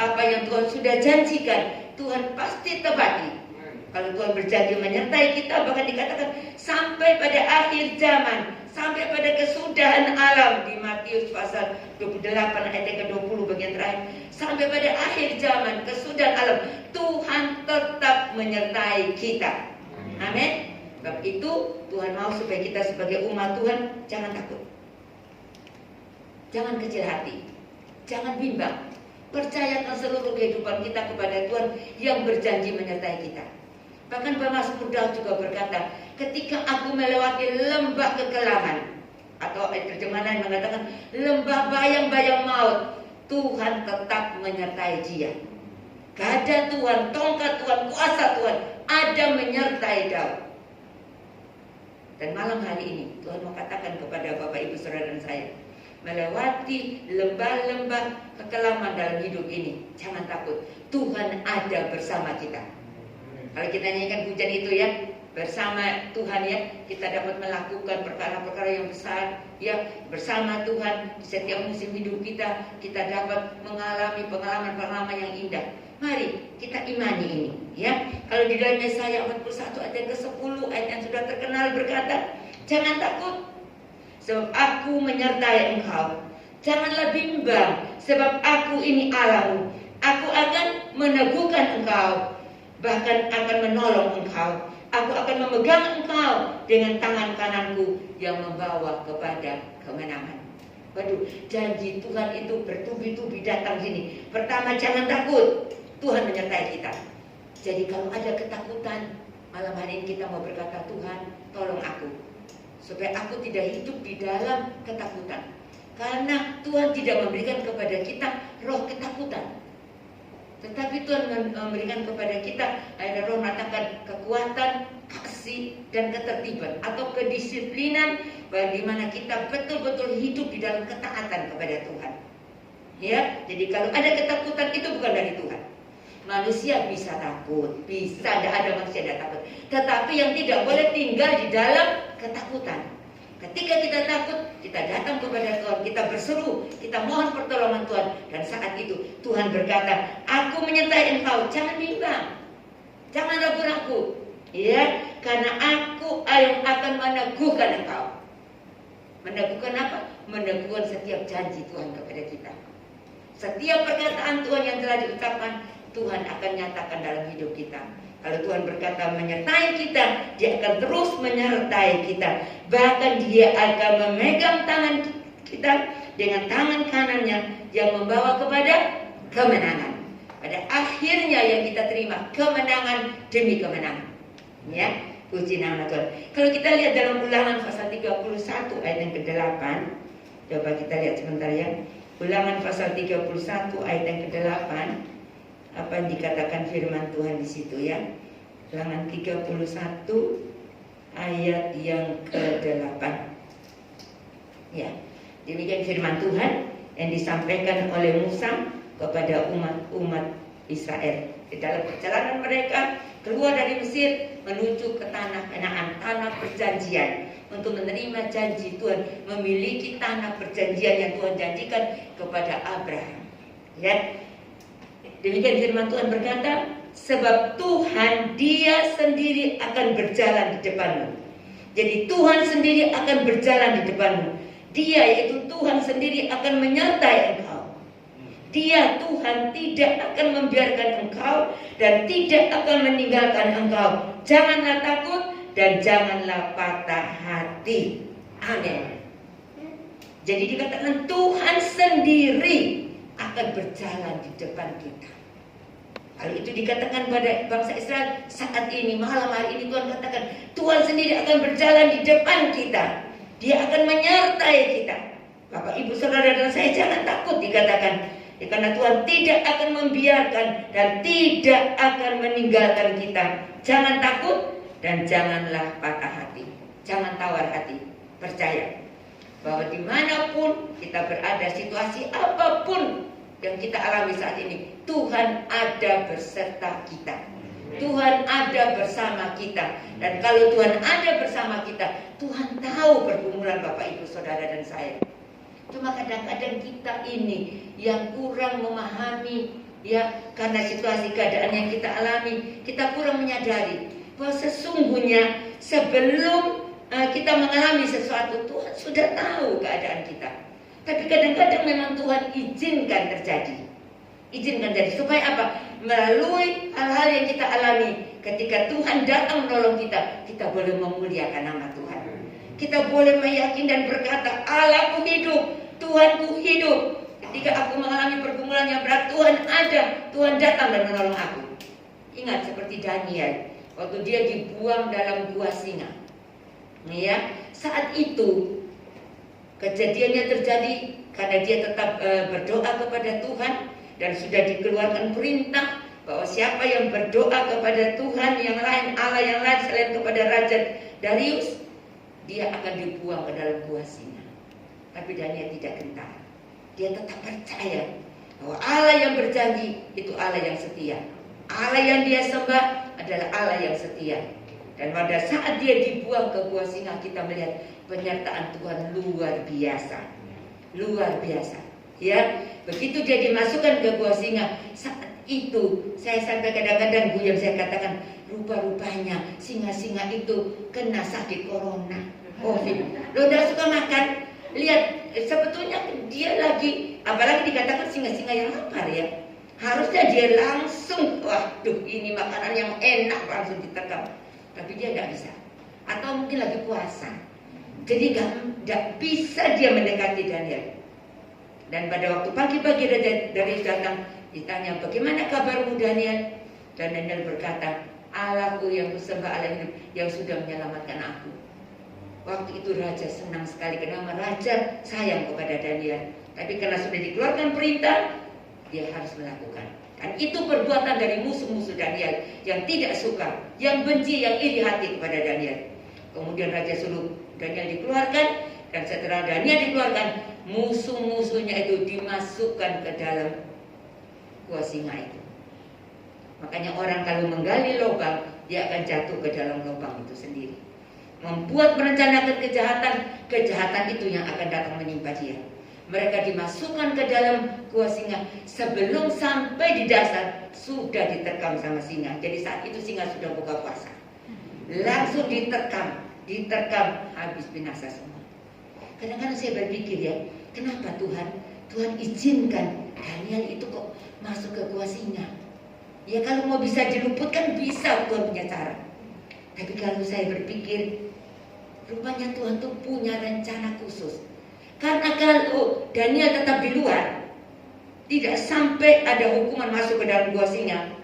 Speaker 2: Apa yang Tuhan sudah janjikan, Tuhan pasti tepati. Kalau Tuhan berjanji menyertai kita, bahkan dikatakan sampai pada akhir zaman, sampai pada kesudahan alam di Matius pasal 28 ayat ke-20 bagian terakhir. Sampai pada akhir zaman, kesudahan alam, Tuhan tetap menyertai kita. Amin. Sebab itu Tuhan mau supaya kita sebagai umat Tuhan jangan takut, jangan kecil hati, jangan bimbang. Percayakan seluruh kehidupan kita kepada Tuhan yang berjanji menyertai kita. Bahkan Mazmur Daud juga berkata, ketika aku melewati lembah kekelaman, atau terjemahan yang mengatakan lembah bayang-bayang maut, Tuhan tetap menyertai dia. Gada Tuhan, tongkat Tuhan, kuasa Tuhan ada menyertai Daud. Dan malam hari ini Tuhan mau katakan kepada Bapak Ibu Saudara dan saya, melewati lembah-lembah kekelaman dalam hidup ini, jangan takut, Tuhan ada bersama kita. Kalau kita nyanyikan pujian itu ya, bersama Tuhan ya, kita dapat melakukan perkara-perkara yang besar ya, bersama Tuhan di setiap musim hidup kita, kita dapat mengalami pengalaman-pengalaman yang indah. Mari kita imani ini ya. Kalau di dalam Yesaya 41 ayat ke-10, ayat yang sudah terkenal berkata, jangan takut sebab aku menyertai engkau. Janganlah bimbang sebab aku ini Allahmu. Aku akan meneguhkan engkau, bahkan akan menolong engkau. Aku akan memegang engkau dengan tangan kananku yang membawa kepada kemenangan. Waduh, janji Tuhan itu bertubi-tubi datang sini. Pertama, jangan takut, Tuhan menyertai kita. Jadi kalau ada ketakutan, malam hari ini kita mau berkata, Tuhan tolong aku, supaya aku tidak hidup di dalam ketakutan. Karena Tuhan tidak memberikan kepada kita roh ketakutan, tetapi Tuhan memberikan kepada kita, ayat roh mengatakan kekuatan, kasih, dan ketertiban atau kedisiplinan, bagaimana kita betul-betul hidup di dalam ketaatan kepada Tuhan. Ya, jadi kalau ada ketakutan itu bukan dari Tuhan. Manusia bisa takut, bisa, tidak ada manusia yang takut. Tetapi yang tidak boleh tinggal di dalam ketakutan. Ketika kita takut, kita datang kepada Tuhan, kita berseru, kita mohon pertolongan Tuhan. Dan saat itu Tuhan berkata, aku menyertai engkau, jangan bimbang, jangan ragu-ragu, ya, karena aku yang akan meneguhkan engkau. Meneguhkan apa? Meneguhkan setiap janji Tuhan kepada kita. Setiap perkataan Tuhan yang telah diucapkan, Tuhan akan nyatakan dalam hidup kita. Kalau Tuhan berkata menyertai kita, Dia akan terus menyertai kita. Bahkan Dia akan memegang tangan kita dengan tangan kanannya yang membawa kepada kemenangan. Pada akhirnya yang kita terima kemenangan demi kemenangan. Ya, puji nama Tuhan. Kalau kita lihat dalam Ulangan pasal 31 ayat yang ke-8, coba kita lihat sebentar ya. Ulangan pasal 31 ayat yang ke-8. Apa yang dikatakan firman Tuhan di situ ya? Ulangan 31 ayat yang ke-8. Ya, demikian firman Tuhan yang disampaikan oleh Musa kepada umat Israel di dalam perjalanan mereka keluar dari Mesir menuju ke tanah Kanaan, tanah perjanjian, untuk menerima janji Tuhan, memiliki tanah perjanjian yang Tuhan janjikan kepada Abraham. Ya. Demikian firman Tuhan berkata, sebab Tuhan Dia sendiri akan berjalan di depanmu. Jadi Tuhan sendiri akan berjalan di depanmu. Dia, yaitu Tuhan sendiri, akan menyertai engkau. Dia, Tuhan, tidak akan membiarkan engkau dan tidak akan meninggalkan engkau. Janganlah takut dan janganlah patah hati. Amin. Jadi dikatakan Tuhan sendiri akan berjalan di depan kita. Kalau itu dikatakan pada bangsa Israel saat ini, malam hari ini Tuhan katakan Tuhan sendiri akan berjalan di depan kita. Dia akan menyertai kita. Bapak, Ibu, Saudara dan saya jangan takut dikatakan. Ya, karena Tuhan tidak akan membiarkan dan tidak akan meninggalkan kita. Jangan takut dan janganlah patah hati. Jangan tawar hati. Percaya bahwa dimanapun kita berada, situasi apapun yang kita alami saat ini, Tuhan ada beserta kita. Tuhan ada bersama kita. Dan kalau Tuhan ada bersama kita, Tuhan tahu pergumulan Bapak, Ibu, Saudara dan saya. Cuma kadang-kadang kita ini yang kurang memahami, ya, karena situasi keadaan yang kita alami, kita kurang menyadari bahwa sesungguhnya sebelum kita mengalami sesuatu, Tuhan sudah tahu keadaan kita. Tapi kadang-kadang memang Tuhan izinkan terjadi. Izinkan terjadi supaya apa? Melalui hal-hal yang kita alami, ketika Tuhan datang menolong kita, kita boleh memuliakan nama Tuhan. Kita boleh meyakini dan berkata, Allahku hidup, Tuhanku hidup. Ketika aku mengalami pergumulan yang berat, Tuhan ada, Tuhan datang dan menolong aku. Ingat seperti Daniel, waktu dia dibuang dalam gua singa. Ya, saat itu kejadiannya terjadi karena dia tetap berdoa kepada Tuhan. Dan sudah dikeluarkan perintah bahwa siapa yang berdoa kepada Tuhan yang lain, Allah yang lain selain kepada Raja Darius, dia akan dibuang ke dalam gua singa. Tapi Daniel tidak gentar. Dia tetap percaya bahwa Allah yang berjanji itu Allah yang setia. Allah yang dia sembah adalah Allah yang setia. Dan pada saat dia dibuang ke gua singa, kita melihat penyertaan Tuhan luar biasa. Luar biasa. Ya, begitu dia dimasukkan ke gua singa, saat itu saya sampai kadang-kadang guyam, saya katakan, rupa-rupanya singa-singa itu kena sakit corona, COVID. Lo udah suka makan, lihat sebetulnya dia lagi, apalagi dikatakan singa-singa yang lapar ya. Harusnya dia langsung, waduh ini makanan yang enak, langsung diterkam. Tapi dia nggak bisa, atau mungkin lagi puasa, jadi nggak bisa dia mendekati Daniel. Dan pada waktu pagi-pagi Darius datang, ditanya, bagaimana kabarmu Daniel? Dan Daniel berkata, Allahku yang kusembah, Allah yang sudah menyelamatkan aku. Waktu itu raja senang sekali, karena raja sayang kepada Daniel. Tapi karena sudah dikeluarkan perintah, dia harus melakukan. Dan itu perbuatan dari musuh-musuh Daniel yang tidak suka, yang benci, yang iri hati kepada Daniel. Kemudian raja suruh Daniel dikeluarkan, dan setelah Daniel dikeluarkan, musuh-musuhnya itu dimasukkan ke dalam gua singa itu. Makanya orang kalau menggali lubang, dia akan jatuh ke dalam lubang itu sendiri. Membuat merencanakan kejahatan itu yang akan datang menimpa dia. Mereka dimasukkan ke dalam gua singa, sebelum sampai di dasar sudah diterkam sama singa. Jadi saat itu singa sudah buka puasa, langsung diterkam, habis binasa semua. Kadang-kadang saya berpikir ya, kenapa Tuhan izinkan Daniel itu kok masuk ke gua singa? Ya kalau mau bisa diluputkan bisa, Tuhan punya cara. Tapi kalau saya berpikir, rupanya Tuhan tuh punya rencana khusus. Karena kalau Daniel tetap di luar, tidak sampai ada hukuman masuk ke dalam gua singa,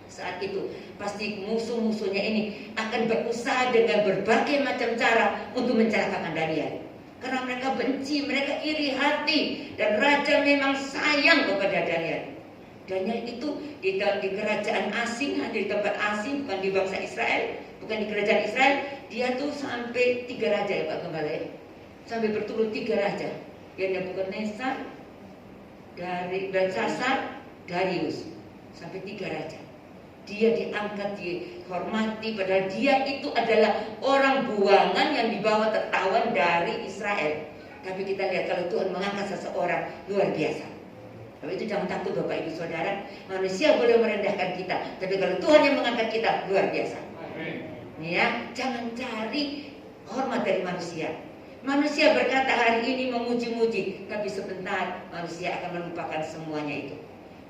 Speaker 2: saat itu pasti musuh-musuhnya ini akan berusaha dengan berbagai macam cara untuk mencelakakan Daniel. Karena mereka benci, mereka iri hati, dan raja memang sayang kepada Daniel. Daniel itu di kerajaan asing, di tempat asing, bukan di bangsa Israel, bukan di kerajaan Israel. Dia tuh sampai 3 raja ya Pak Gembala ya, sampai berturut 3 raja. Dia Nebukadnezar, dari Belshazzar, Darius, sampai 3 raja. Dia diangkat, dihormati, padahal dia itu adalah orang buangan yang dibawa tertawan dari Israel. Tapi kita lihat kalau Tuhan mengangkat seseorang, luar biasa. Tapi itu jangan takut Bapak Ibu Saudara, manusia boleh merendahkan kita, tapi kalau Tuhan yang mengangkat kita, luar biasa. Ya, jangan cari hormat dari manusia. Manusia berkata hari ini memuji-muji, tapi sebentar manusia akan melupakan semuanya itu.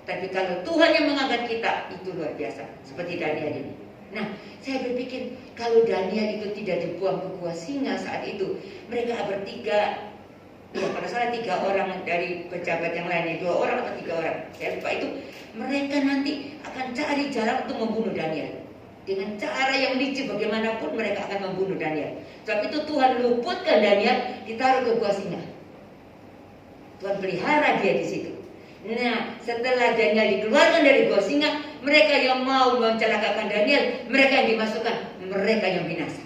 Speaker 2: Tapi kalau Tuhan yang mengangkat kita, itu luar biasa. Seperti Daniel ini. Nah, saya berpikir kalau Daniel itu tidak dibuang ke gua singa saat itu, mereka bertiga, ya pada salah 3 orang dari pejabat yang lainnya, 2 orang atau 3 orang, saya lupa itu, mereka nanti akan cari jalan untuk membunuh Daniel. Dengan cara yang licik bagaimanapun mereka akan membunuh Daniel. Sebab itu Tuhan luputkan Daniel, ditaruh ke gua singa. Tuhan pelihara dia di situ. Nah, setelah Daniel dikeluarkan dari gua singa, mereka yang mau mencelakakan Daniel, mereka yang dimasukkan, mereka yang binasa.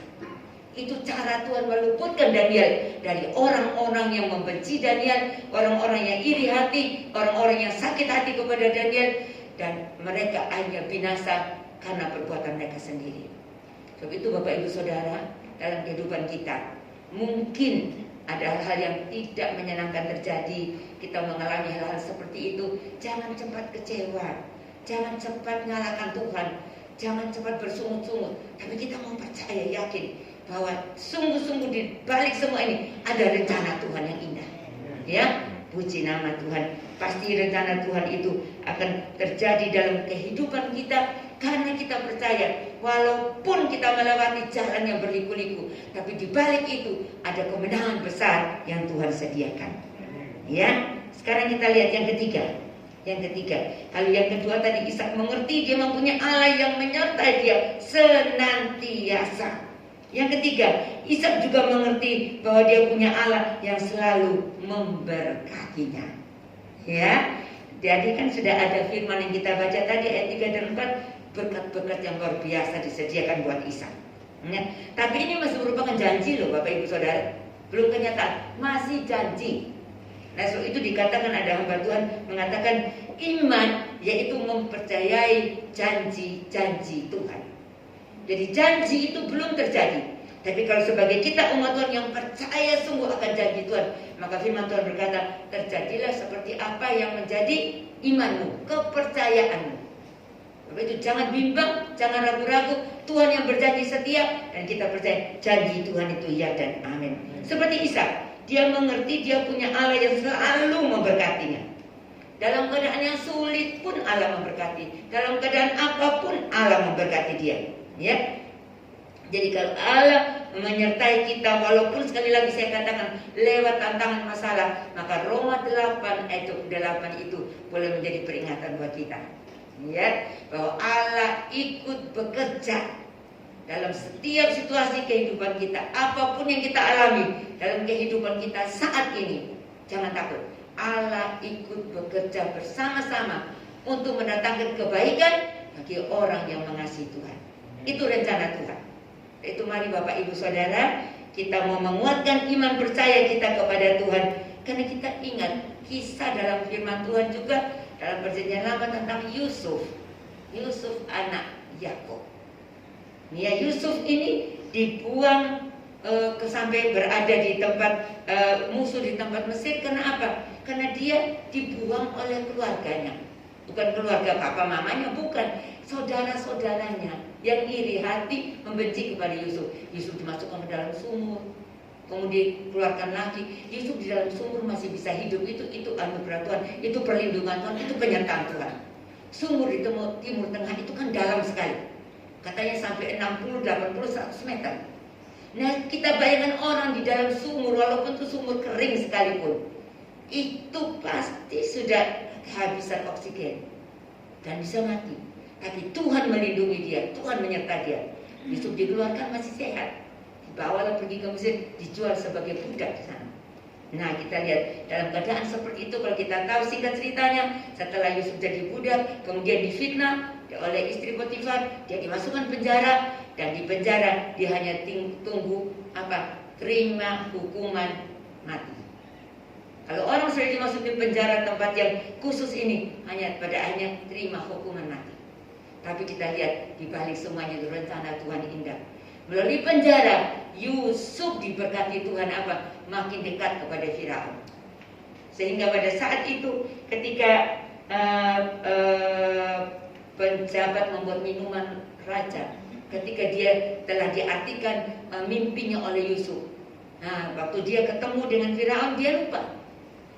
Speaker 2: Itu cara Tuhan meluputkan Daniel dari orang-orang yang membenci Daniel, orang-orang yang iri hati, orang-orang yang sakit hati kepada Daniel, dan mereka hanya binasa karena perbuatan mereka sendiri. Sebab itu Bapak Ibu Saudara, dalam kehidupan kita mungkin ada hal-hal yang tidak menyenangkan terjadi, kita mengalami hal-hal seperti itu. Jangan cepat kecewa, jangan cepat menyalahkan Tuhan, jangan cepat bersungut-sungut. Tapi kita mau percaya, yakin bahwa sungguh-sungguh di balik semua ini ada rencana Tuhan yang indah. Ya, puji nama Tuhan. Pasti rencana Tuhan itu akan terjadi dalam kehidupan kita, karena kita percaya walaupun kita melewati jalan yang berliku-liku, tapi di balik itu ada kemenangan besar yang Tuhan sediakan. Ya, sekarang kita lihat yang ketiga. Yang ketiga, kalau yang kedua tadi Ishak mengerti dia mempunyai Allah yang menyertai dia senantiasa. Yang ketiga, Ishak juga mengerti bahwa dia punya Allah yang selalu memberkatinya. Ya, jadi kan sudah ada firman yang kita baca tadi ayat 3 dan 4, berkat-berkat yang luar biasa disediakan buat Ishak. Ya, tapi ini masih merupakan janji loh Bapak Ibu Saudara, belum kenyataan, masih janji. Nah, so itu dikatakan ada hamba Tuhan mengatakan iman yaitu mempercayai janji-janji Tuhan. Jadi janji itu belum terjadi. Tapi kalau sebagai kita umat Tuhan yang percaya sungguh akan janji Tuhan, maka firman Tuhan berkata, terjadilah seperti apa yang menjadi imanmu, kepercayaanmu. Bapak itu jangan bimbang, jangan ragu-ragu. Tuhan yang berjanji setia, dan kita percaya janji Tuhan itu ya dan amin. Seperti Ishak, dia mengerti dia punya Allah yang selalu memberkatinya. Dalam keadaan yang sulit pun Allah memberkati. Dalam keadaan apapun Allah memberkati dia. Ya. Jadi kalau Allah menyertai kita, walaupun sekali lagi saya katakan lewat tantangan masalah, maka Roma 8 ayat 8 itu boleh menjadi peringatan buat kita. Ya, bahwa Allah ikut bekerja dalam setiap situasi kehidupan kita, apapun yang kita alami dalam kehidupan kita saat ini. Jangan takut, Allah ikut bekerja bersama-sama untuk mendatangkan kebaikan bagi orang yang mengasihi Tuhan. Itu rencana Tuhan. Itu mari Bapak Ibu Saudara, kita mau menguatkan iman percaya kita kepada Tuhan, karena kita ingat kisah dalam firman Tuhan juga dalam Perjanjian Lama tentang Yusuf anak Yakub. Ya, Yusuf ini dibuang sampai berada di tempat musuh di tempat Mesir. Karena apa? Karena dia dibuang oleh keluarganya. Bukan keluarga papa mamanya, bukan, saudara-saudaranya yang iri hati membenci kepada Yusuf. Yusuf dimasukkan ke dalam sumur, kemudian keluarkan lagi. Yusuf di dalam sumur masih bisa hidup. Itu anugerah Tuhan, itu perlindungan Tuhan, itu penyertaan Tuhan. Sumur di timur tengah itu kan dalam sekali, katanya sampai 60, 80, 100 meter. Nah, kita bayangkan orang di dalam sumur, walaupun itu sumur kering sekalipun, itu pasti sudah kehabisan oksigen dan bisa mati. Tapi Tuhan melindungi dia, Tuhan menyertai dia. Yusuf dikeluarkan masih sehat, dibawalah pergi ke Mesir, dijual sebagai budak di sana. Nah, kita lihat dalam keadaan seperti itu, kalau kita tahu singkat ceritanya, setelah Yusuf jadi budak, kemudian difitnah oleh istri Potifar, dia dimasukkan penjara, dan di penjara dia hanya tunggu terima hukuman mati. Kalau orang sudah dimasukin penjara tempat yang khusus ini, hanya terima hukuman mati. Tapi kita lihat di balik semuanya itu rencana Tuhan indah. Melalui penjara, Yusuf diberkati Tuhan makin dekat kepada Firaun. Sehingga pada saat itu ketika penjabat membuat minuman raja, ketika dia telah diartikan mimpinya oleh Yusuf. Nah, waktu dia ketemu dengan Firaun, dia lupa.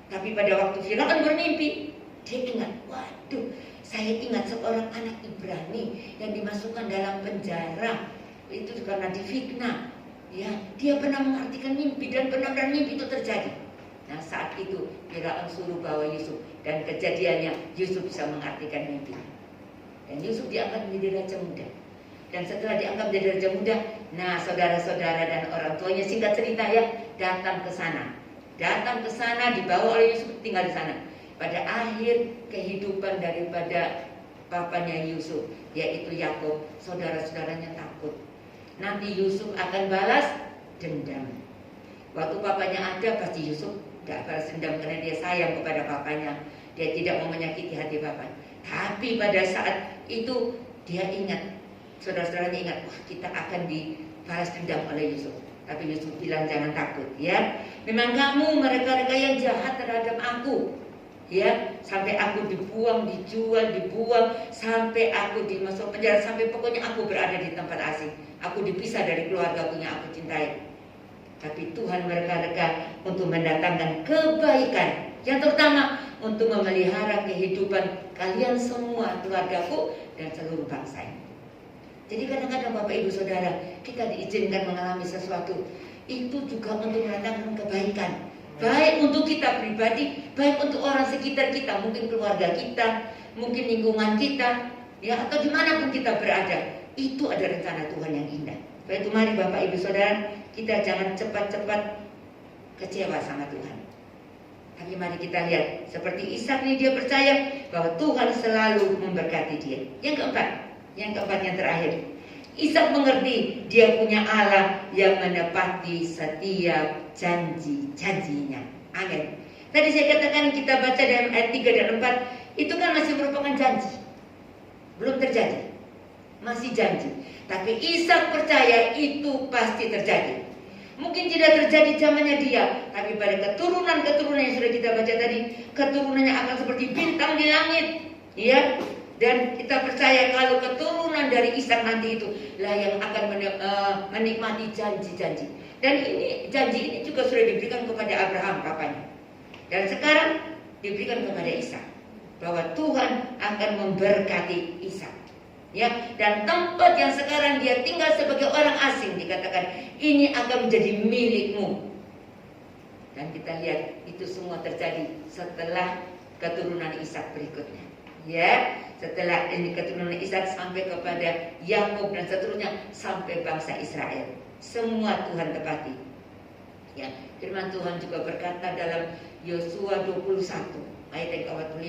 Speaker 2: Tapi pada waktu Firaun bermimpi, dia ingat, waduh, saya ingat seorang anak Ibrani yang dimasukkan dalam penjara. Itu karena difitnah. Ya, dia pernah mengartikan mimpi, dan benar-benar mimpi itu terjadi. Nah, saat itu Firaun suruh bawa Yusuf, dan kejadiannya Yusuf bisa mengartikan mimpi. Dan Yusuf diangkat menjadi raja muda. Dan setelah dianggap menjadi raja muda, nah saudara-saudara dan orang tuanya, singkat cerita ya, datang ke sana. Datang ke sana, dibawa oleh Yusuf, tinggal di sana. Pada akhir kehidupan daripada papanya Yusuf, yaitu Yakub, saudara-saudaranya takut. Nanti Yusuf akan balas dendam. Waktu papanya ada, pasti Yusuf gak balas dendam karena dia sayang kepada papanya. Dia tidak mau menyakiti hati papanya. Tapi pada saat itu dia ingat, saudara-saudaranya ingat, wah kita akan dibalas dendam oleh Yusuf. Tapi Yusuf bilang jangan takut ya. Memang kamu mereka-mereka yang jahat terhadap aku. Ya, sampai aku dibuang, dijual, dibuang, sampai aku dimasuk penjara, sampai pokoknya aku berada di tempat asing. Aku dipisah dari keluargaku yang aku cintai. Tapi Tuhan mereka untuk mendatangkan kebaikan. Yang terutama untuk memelihara kehidupan kalian semua, keluargaku dan seluruh bangsa ini. Jadi kadang-kadang Bapak Ibu Saudara, kita diizinkan mengalami sesuatu itu juga untuk mendatangkan kebaikan. Baik untuk kita pribadi, baik untuk orang sekitar kita, mungkin keluarga kita, mungkin lingkungan kita, ya atau dimanapun kita berada. Itu ada rencana Tuhan yang indah. Baik itu mari Bapak Ibu Saudara, kita jangan cepat-cepat kecewa sama Tuhan. Tapi mari kita lihat, seperti Ishak ini dia percaya bahwa Tuhan selalu memberkati dia. Yang keempat yang terakhir, Ishak mengerti dia punya Allah yang menepati setiap janji-janjinya. Amin. Tadi saya katakan kita baca dalam ayat 3 dan 4, itu kan masih merupakan janji. Belum terjadi. Masih janji. Tapi Ishak percaya itu pasti terjadi. Mungkin tidak terjadi zamannya dia, tapi pada keturunan-keturunan yang sudah kita baca tadi, keturunannya akan seperti bintang di langit. Ya. Dan kita percaya kalau keturunan dari Ishak nanti itu lah yang akan menikmati janji-janji. Dan ini janji ini juga sudah diberikan kepada Abraham papanya. Dan sekarang diberikan kepada Ishak bahwa Tuhan akan memberkati Ishak. Ya, dan tempat yang sekarang dia tinggal sebagai orang asing dikatakan ini akan menjadi milikmu. Dan kita lihat itu semua terjadi setelah keturunan Ishak berikutnya. Ya, setelah ini keturunan Ishak sampai kepada Yakub dan seterusnya sampai bangsa Israel. Semua Tuhan tepati. Ya, firman Tuhan juga berkata dalam Yosua 21 ayat yang ke-45,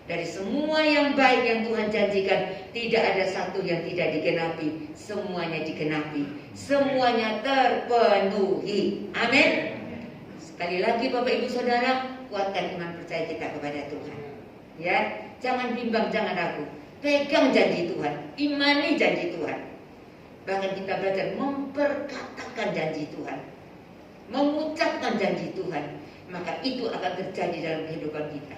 Speaker 2: dari semua yang baik yang Tuhan janjikan, tidak ada satu yang tidak digenapi. Semuanya digenapi, semuanya terpenuhi. Amin. Sekali lagi Bapak Ibu Saudara, kuatkan iman percaya kita kepada Tuhan. Ya, jangan bimbang, jangan ragu. Pegang janji Tuhan, imani janji Tuhan. Bahkan kita belajar memperkatakan janji Tuhan, mengucapkan janji Tuhan. Maka itu akan terjadi dalam kehidupan kita.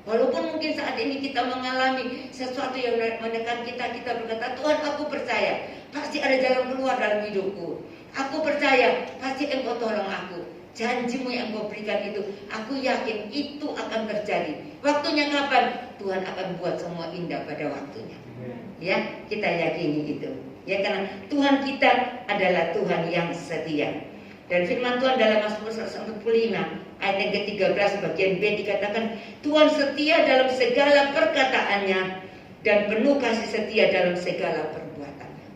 Speaker 2: Walaupun mungkin saat ini kita mengalami sesuatu yang menekan kita, kita berkata, Tuhan aku percaya, pasti ada jalan keluar dalam hidupku. Aku percaya, pasti Engkau tolong aku. Janjimu yang Engkau berikan itu, aku yakin itu akan terjadi. Waktunya kapan? Tuhan akan buat semua indah pada waktunya. Ya, kita yakini itu. Ya, karena Tuhan kita adalah Tuhan yang setia. Dan firman Tuhan dalam Mazmur 145 ayat yang ke-13 bagian B dikatakan, Tuhan setia dalam segala perkataannya dan penuh kasih setia dalam segala perbuatannya.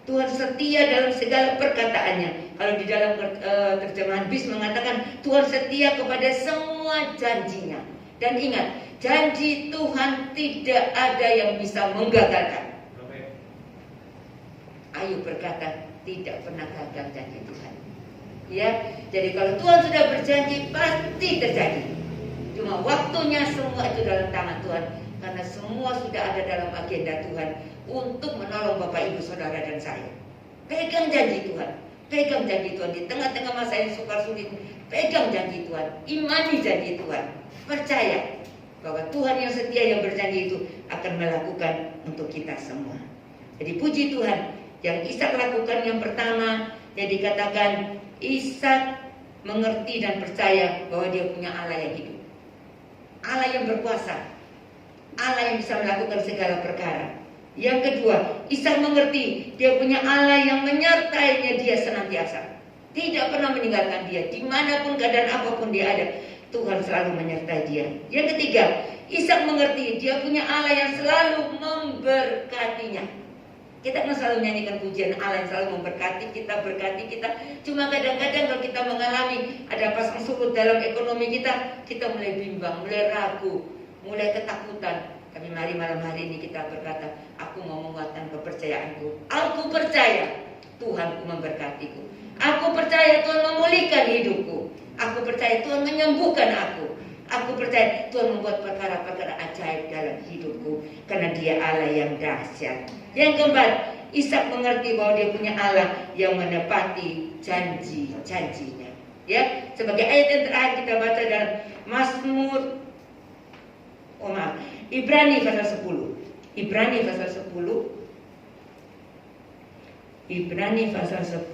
Speaker 2: Tuhan setia dalam segala perkataannya. Kalau di dalam terjemahan BIS mengatakan Tuhan setia kepada semua janjinya. Dan ingat, janji Tuhan tidak ada yang bisa menggagalkan. Ayub berkata, tidak pernah gagal janji Tuhan. Ya, jadi kalau Tuhan sudah berjanji pasti terjadi. Cuma waktunya semua itu dalam tangan Tuhan, karena semua sudah ada dalam agenda Tuhan untuk menolong Bapak Ibu Saudara dan saya. Pegang janji Tuhan, pegang janji Tuhan di tengah-tengah masa yang sukar sulit. Pegang janji Tuhan, imani janji Tuhan, percaya bahwa Tuhan yang setia yang berjanji itu akan melakukan untuk kita semua. Jadi puji Tuhan. Yang Ishak lakukan yang pertama, yang dikatakan Ishak mengerti dan percaya bahwa dia punya Allah yang hidup, Allah yang berkuasa, Allah yang bisa melakukan segala perkara. Yang kedua, Ishak mengerti dia punya Allah yang menyertainya dia senantiasa, tidak pernah meninggalkan dia dimanapun keadaan apapun dia ada. Tuhan selalu menyertai dia. Yang ketiga, Ishak mengerti dia punya Allah yang selalu memberkatinya. Kita kan selalu nyanyikan pujian Allah yang selalu memberkati kita, berkati kita. Cuma kadang-kadang kalau kita mengalami ada pasang surut dalam ekonomi kita mulai bimbang, mulai ragu, mulai ketakutan. Tapi mari malam hari ini kita berkata, aku mau menguatkan kepercayaanku. Aku percaya Tuhanku memberkatiku. Aku percaya Tuhan memulihkan hidupku. Aku percaya Tuhan menyembuhkan aku. Aku percaya Tuhan membuat perkara-perkara ajaib dalam hidupku. Karena Dia Allah yang dahsyat. Yang keempat, Ishak mengerti bahwa dia punya Allah yang menepati janji-janjinya. Ya, sebagai ayat yang terakhir kita baca dalam Ibrani pasal 10. Ibrani pasal 10. Ibrani pasal 10.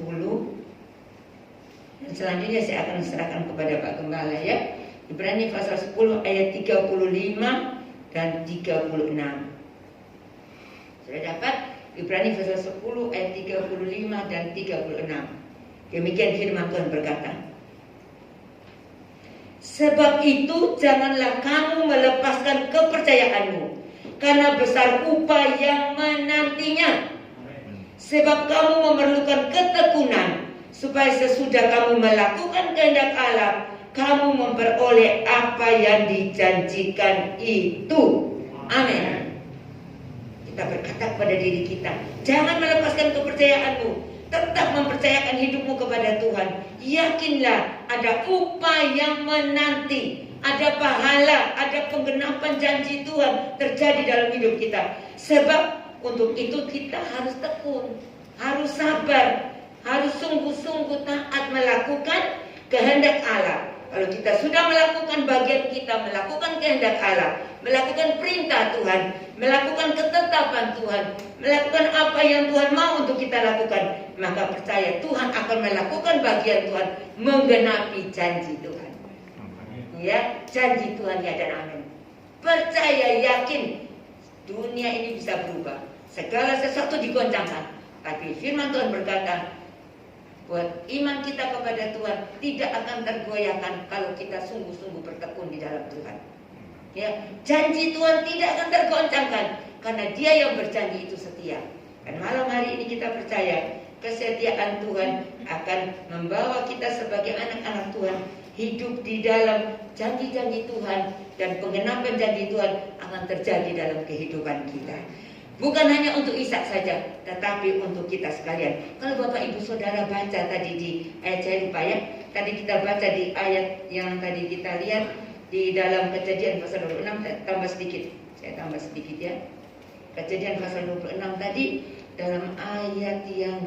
Speaker 2: Dan selanjutnya saya akan serahkan kepada Pak Gembala ya. Ibrani pasal 10 ayat 35 dan 36. Sudah dapat? Ibrani pasal 10 ayat 35 dan 36. Demikian firman Tuhan berkata, sebab itu janganlah kamu melepaskan kepercayaanmu, karena besar upah yang menantinya. Sebab kamu memerlukan ketekunan, supaya sesudah kamu melakukan kehendak Allah, kamu memperoleh apa yang dijanjikan itu. Amin. Kita berkata kepada diri kita, jangan melepaskan kepercayaanmu, tetap mempercayakan hidupmu kepada Tuhan. Yakinlah ada upah yang menanti, ada pahala, ada penggenapan janji Tuhan terjadi dalam hidup kita. Sebab untuk itu kita harus tekun, harus sabar, harus sungguh-sungguh taat melakukan kehendak Allah. Kalau kita sudah melakukan bagian kita, melakukan kehendak Allah, melakukan perintah Tuhan, melakukan ketetapan Tuhan, melakukan apa yang Tuhan mau untuk kita lakukan, maka percaya Tuhan akan melakukan bagian Tuhan, menggenapi janji Tuhan. Ya, janji Tuhan ya dan amin. Percaya, yakin, dunia ini bisa berubah, segala sesuatu digoncangkan. Tapi firman Tuhan berkata, buat iman kita kepada Tuhan tidak akan tergoyahkan kalau kita sungguh-sungguh bertekun di dalam Tuhan. Ya, janji Tuhan tidak akan tergoncangkan karena Dia yang berjanji itu setia. Dan malam hari ini kita percaya kesetiaan Tuhan akan membawa kita sebagai anak-anak Tuhan hidup di dalam janji-janji Tuhan, dan penggenapan janji Tuhan akan terjadi dalam kehidupan kita. Bukan hanya untuk Ishak saja, tetapi untuk kita sekalian. Kalau Bapak Ibu Saudara baca tadi di ayat, saya lupa ya, tadi kita baca di ayat yang tadi kita lihat di dalam Kejadian pasal 26, tambah sedikit, saya tambah sedikit ya. Kejadian pasal 26 tadi dalam ayat yang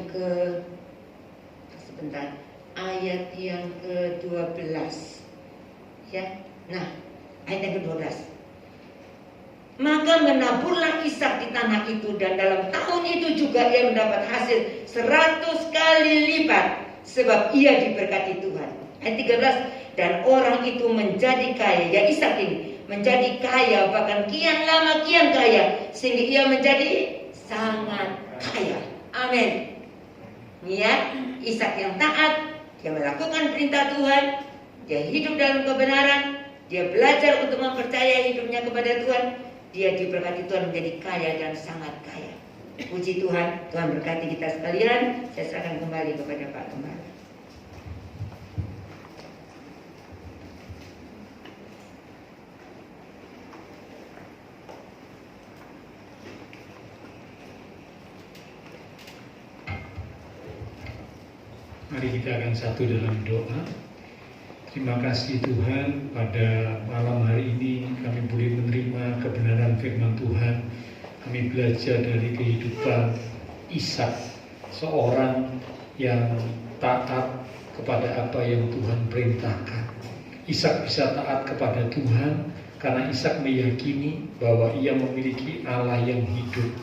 Speaker 2: ayat yang ke-12 ya. Nah, ayat yang ke-12. Maka menaburlah Ishak di tanah itu, dan dalam tahun itu juga ia mendapat hasil 100 kali lipat, sebab ia diberkati Tuhan. Ayat 13. Dan orang itu menjadi kaya, ya Ishak ini menjadi kaya, bahkan kian lama kian kaya, sehingga ia menjadi sangat kaya. Amin. Ya, Ishak yang taat, dia melakukan perintah Tuhan, dia hidup dalam kebenaran, dia belajar untuk mempercayai hidupnya kepada Tuhan. Dia diberkati Tuhan menjadi kaya dan sangat kaya. Puji Tuhan, Tuhan berkati kita sekalian. Saya serahkan kembali kepada Pak Gembala.
Speaker 3: Mari kita akan satu dalam doa. Terima kasih Tuhan, pada malam hari ini kami boleh menerima kebenaran firman Tuhan. Kami belajar dari kehidupan Ishak, seorang yang taat kepada apa yang Tuhan perintahkan. Ishak bisa taat kepada Tuhan karena Ishak meyakini bahwa ia memiliki Allah yang hidup.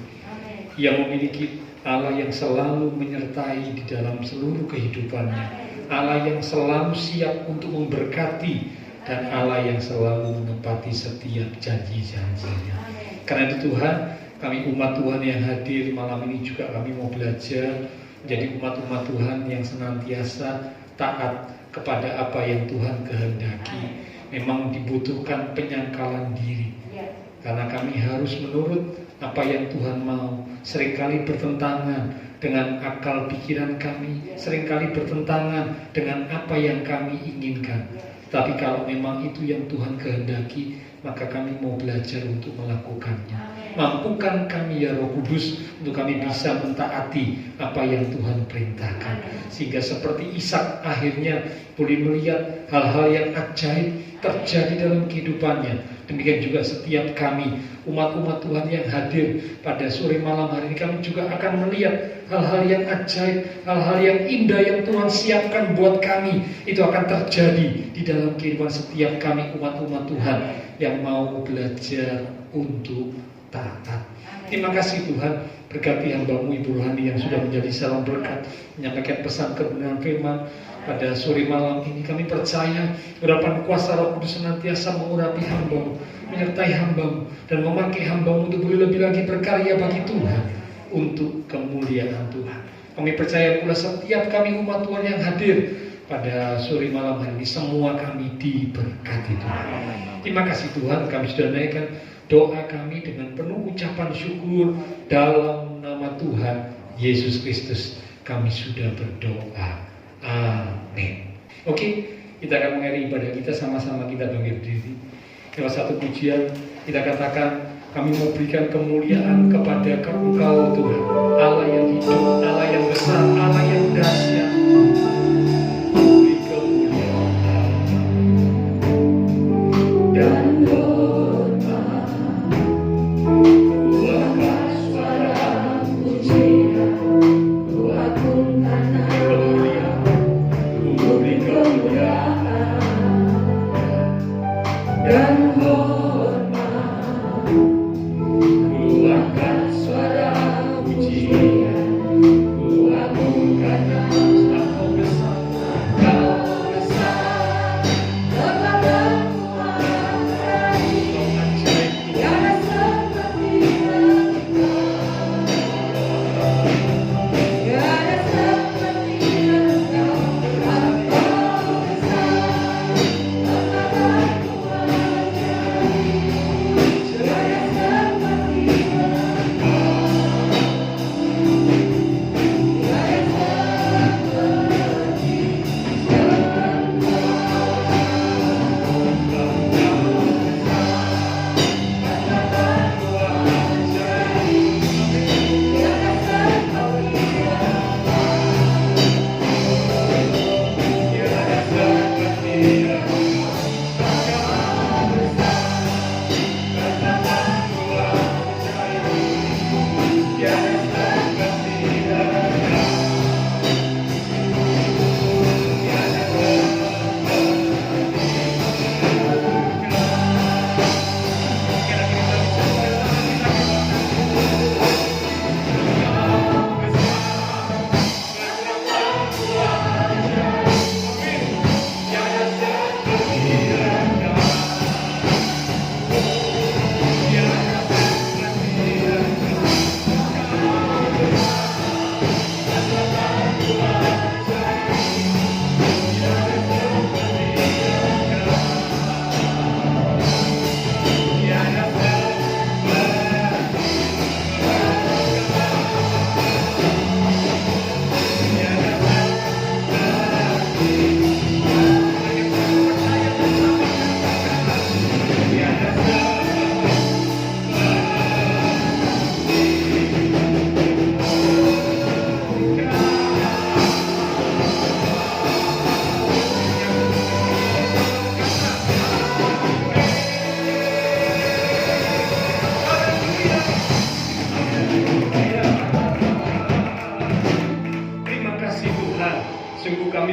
Speaker 3: Ia memiliki Allah yang selalu menyertai di dalam seluruh kehidupannya, Allah yang selalu siap untuk memberkati, dan Allah yang selalu menepati setiap janji-janjinya. Karena itu Tuhan, kami umat Tuhan yang hadir malam ini juga kami mau belajar menjadi umat-umat Tuhan yang senantiasa taat kepada apa yang Tuhan kehendaki. Memang dibutuhkan penyangkalan diri. karena kami harus menurut apa yang Tuhan mau. Seringkali bertentangan dengan akal pikiran kami, seringkali bertentangan dengan apa yang kami inginkan. Tapi kalau memang itu yang Tuhan kehendaki, maka kami mau belajar untuk melakukannya. Mampukan kami ya Roh Kudus untuk kami bisa mentaati apa yang Tuhan perintahkan. Sehingga seperti Ishak akhirnya boleh melihat hal-hal yang ajaib terjadi dalam kehidupannya. Demikian juga setiap kami, umat-umat Tuhan yang hadir pada sore malam hari ini, kami juga akan melihat hal-hal yang ajaib, hal-hal yang indah yang Tuhan siapkan buat kami. Itu akan terjadi di dalam kehidupan setiap kami, umat-umat Tuhan yang mau belajar untuk taat. Terima kasih Tuhan, berkati hamba-Mu Ibu Rohani yang sudah menjadi salam berkat, menyampaikan pesan kebenaran firman pada sore malam ini. Kami percaya urapan kuasa Roh Kudus senantiasa mengurapi hamba-Mu, menyertai hamba-Mu, dan memakai hamba-Mu untuk boleh lebih lagi berkarya bagi Tuhan, untuk kemuliaan Tuhan. Kami percaya pula setiap kami umat Tuhan yang hadir pada sore malam hari ini, semua kami diberkati Tuhan. Terima kasih Tuhan, kami sudah naikkan doa kami dengan penuh ucapan syukur dalam nama Tuhan Yesus Kristus. Kami sudah berdoa. Amin. Oke, kita akan mengakhiri ibadah kita, sama-sama kita bangkit berdiri. Salah satu pujian kita katakan, kami mau berikan kemuliaan kepada Engkau Tuhan, Allah yang hidup, Allah yang besar, Allah yang dahsyat. Beri kemuliaan dan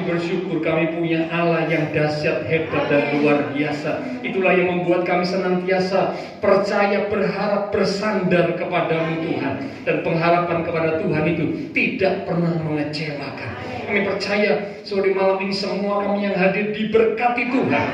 Speaker 3: bersyukur kami punya Allah yang dahsyat, hebat, dan luar biasa. Itulah yang membuat kami senantiasa percaya, berharap, bersandar kepadamu Tuhan. Dan pengharapan kepada Tuhan itu tidak pernah mengecewakan. Kami percaya sore malam ini semua kami yang hadir diberkati Tuhan.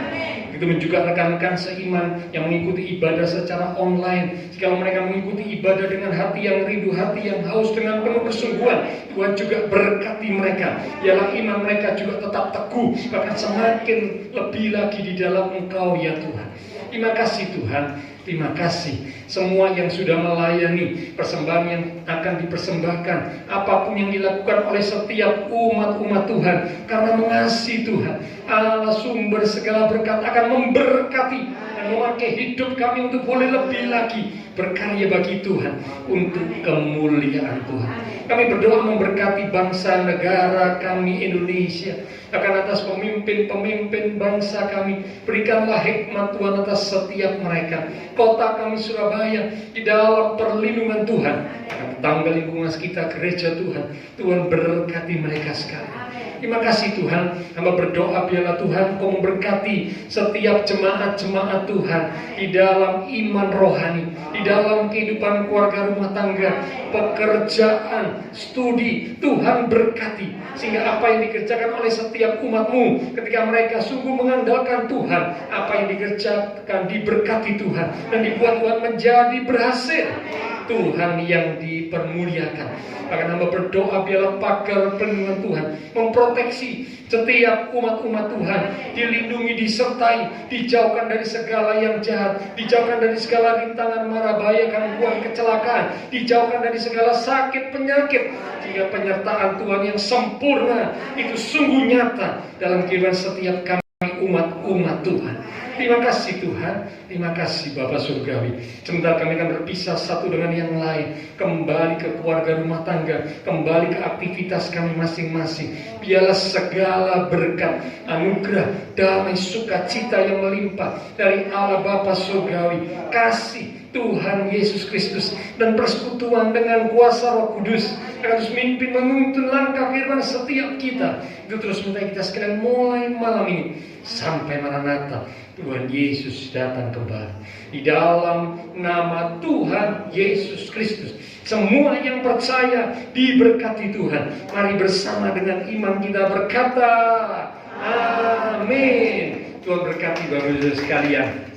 Speaker 3: Begitu juga rekan-rekan seiman yang mengikuti ibadah secara online. Jika mereka mengikuti ibadah dengan hati yang rindu, hati yang haus, dengan penuh kesungguhan, Tuhan juga berkati mereka. Biarlah iman mereka juga tetap teguh, bahkan semakin lebih lagi di dalam Engkau ya Tuhan. Terima kasih Tuhan. Terima kasih semua yang sudah melayani persembahan yang akan dipersembahkan, apapun yang dilakukan oleh setiap umat-umat Tuhan, karena mengasihi Tuhan. Allah sumber segala berkat akan memberkati dan memakai hidup kami untuk boleh lebih lagi berkarya bagi Tuhan untuk kemuliaan Tuhan. Kami berdoa memberkati bangsa negara kami Indonesia, akan atas pemimpin-pemimpin bangsa kami. Berikanlah hikmat Tuhan atas setiap mereka. Kota kami Surabaya di dalam perlindungan Tuhan. Tetangga lingkungan sekitar gereja Tuhan, Tuhan berkati mereka sekalian. Terima kasih Tuhan. Hamba berdoa biarlah Tuhan Kau memberkati setiap jemaat-jemaat Tuhan di dalam iman rohani, di dalam kehidupan keluarga rumah tangga, pekerjaan, studi. Tuhan berkati sehingga apa yang dikerjakan oleh setiap umat-Mu ketika mereka sungguh mengandalkan Tuhan, apa yang dikerjakan diberkati Tuhan dan dibuat Tuhan menjadi berhasil. Tuhan yang dipermuliakan. Bahkan hamba berdoa biarlah pagar perlindungan Tuhan memproteksi setiap umat-umat Tuhan, dilindungi, disertai, dijauhkan dari segala yang jahat, dijauhkan dari segala rintangan mara bahaya, gangguan, kecelakaan, dijauhkan dari segala sakit penyakit, sehingga penyertaan Tuhan yang sempurna itu sungguh nyata dalam kehidupan setiap kami umat-umat Tuhan. Terima kasih Tuhan, terima kasih Bapa Surgawi. Sebentar kami akan berpisah satu dengan yang lain, kembali ke keluarga rumah tangga, kembali ke aktivitas kami masing-masing. Biarlah segala berkat, anugerah, damai, sukacita yang melimpah dari Allah Bapa Surgawi, kasih Tuhan Yesus Kristus dan persekutuan dengan kuasa Roh Kudus akan terus memimpin menuntun langkah kehidupan setiap kita. Itu terus minta kita sekalian mulai malam ini sampai Maranatha Tuhan Yesus datang kembali. Di dalam nama Tuhan Yesus Kristus, semua yang percaya diberkati Tuhan. Mari bersama dengan iman kita berkata, amin. Tuhan berkati Bapak Ibu sekalian.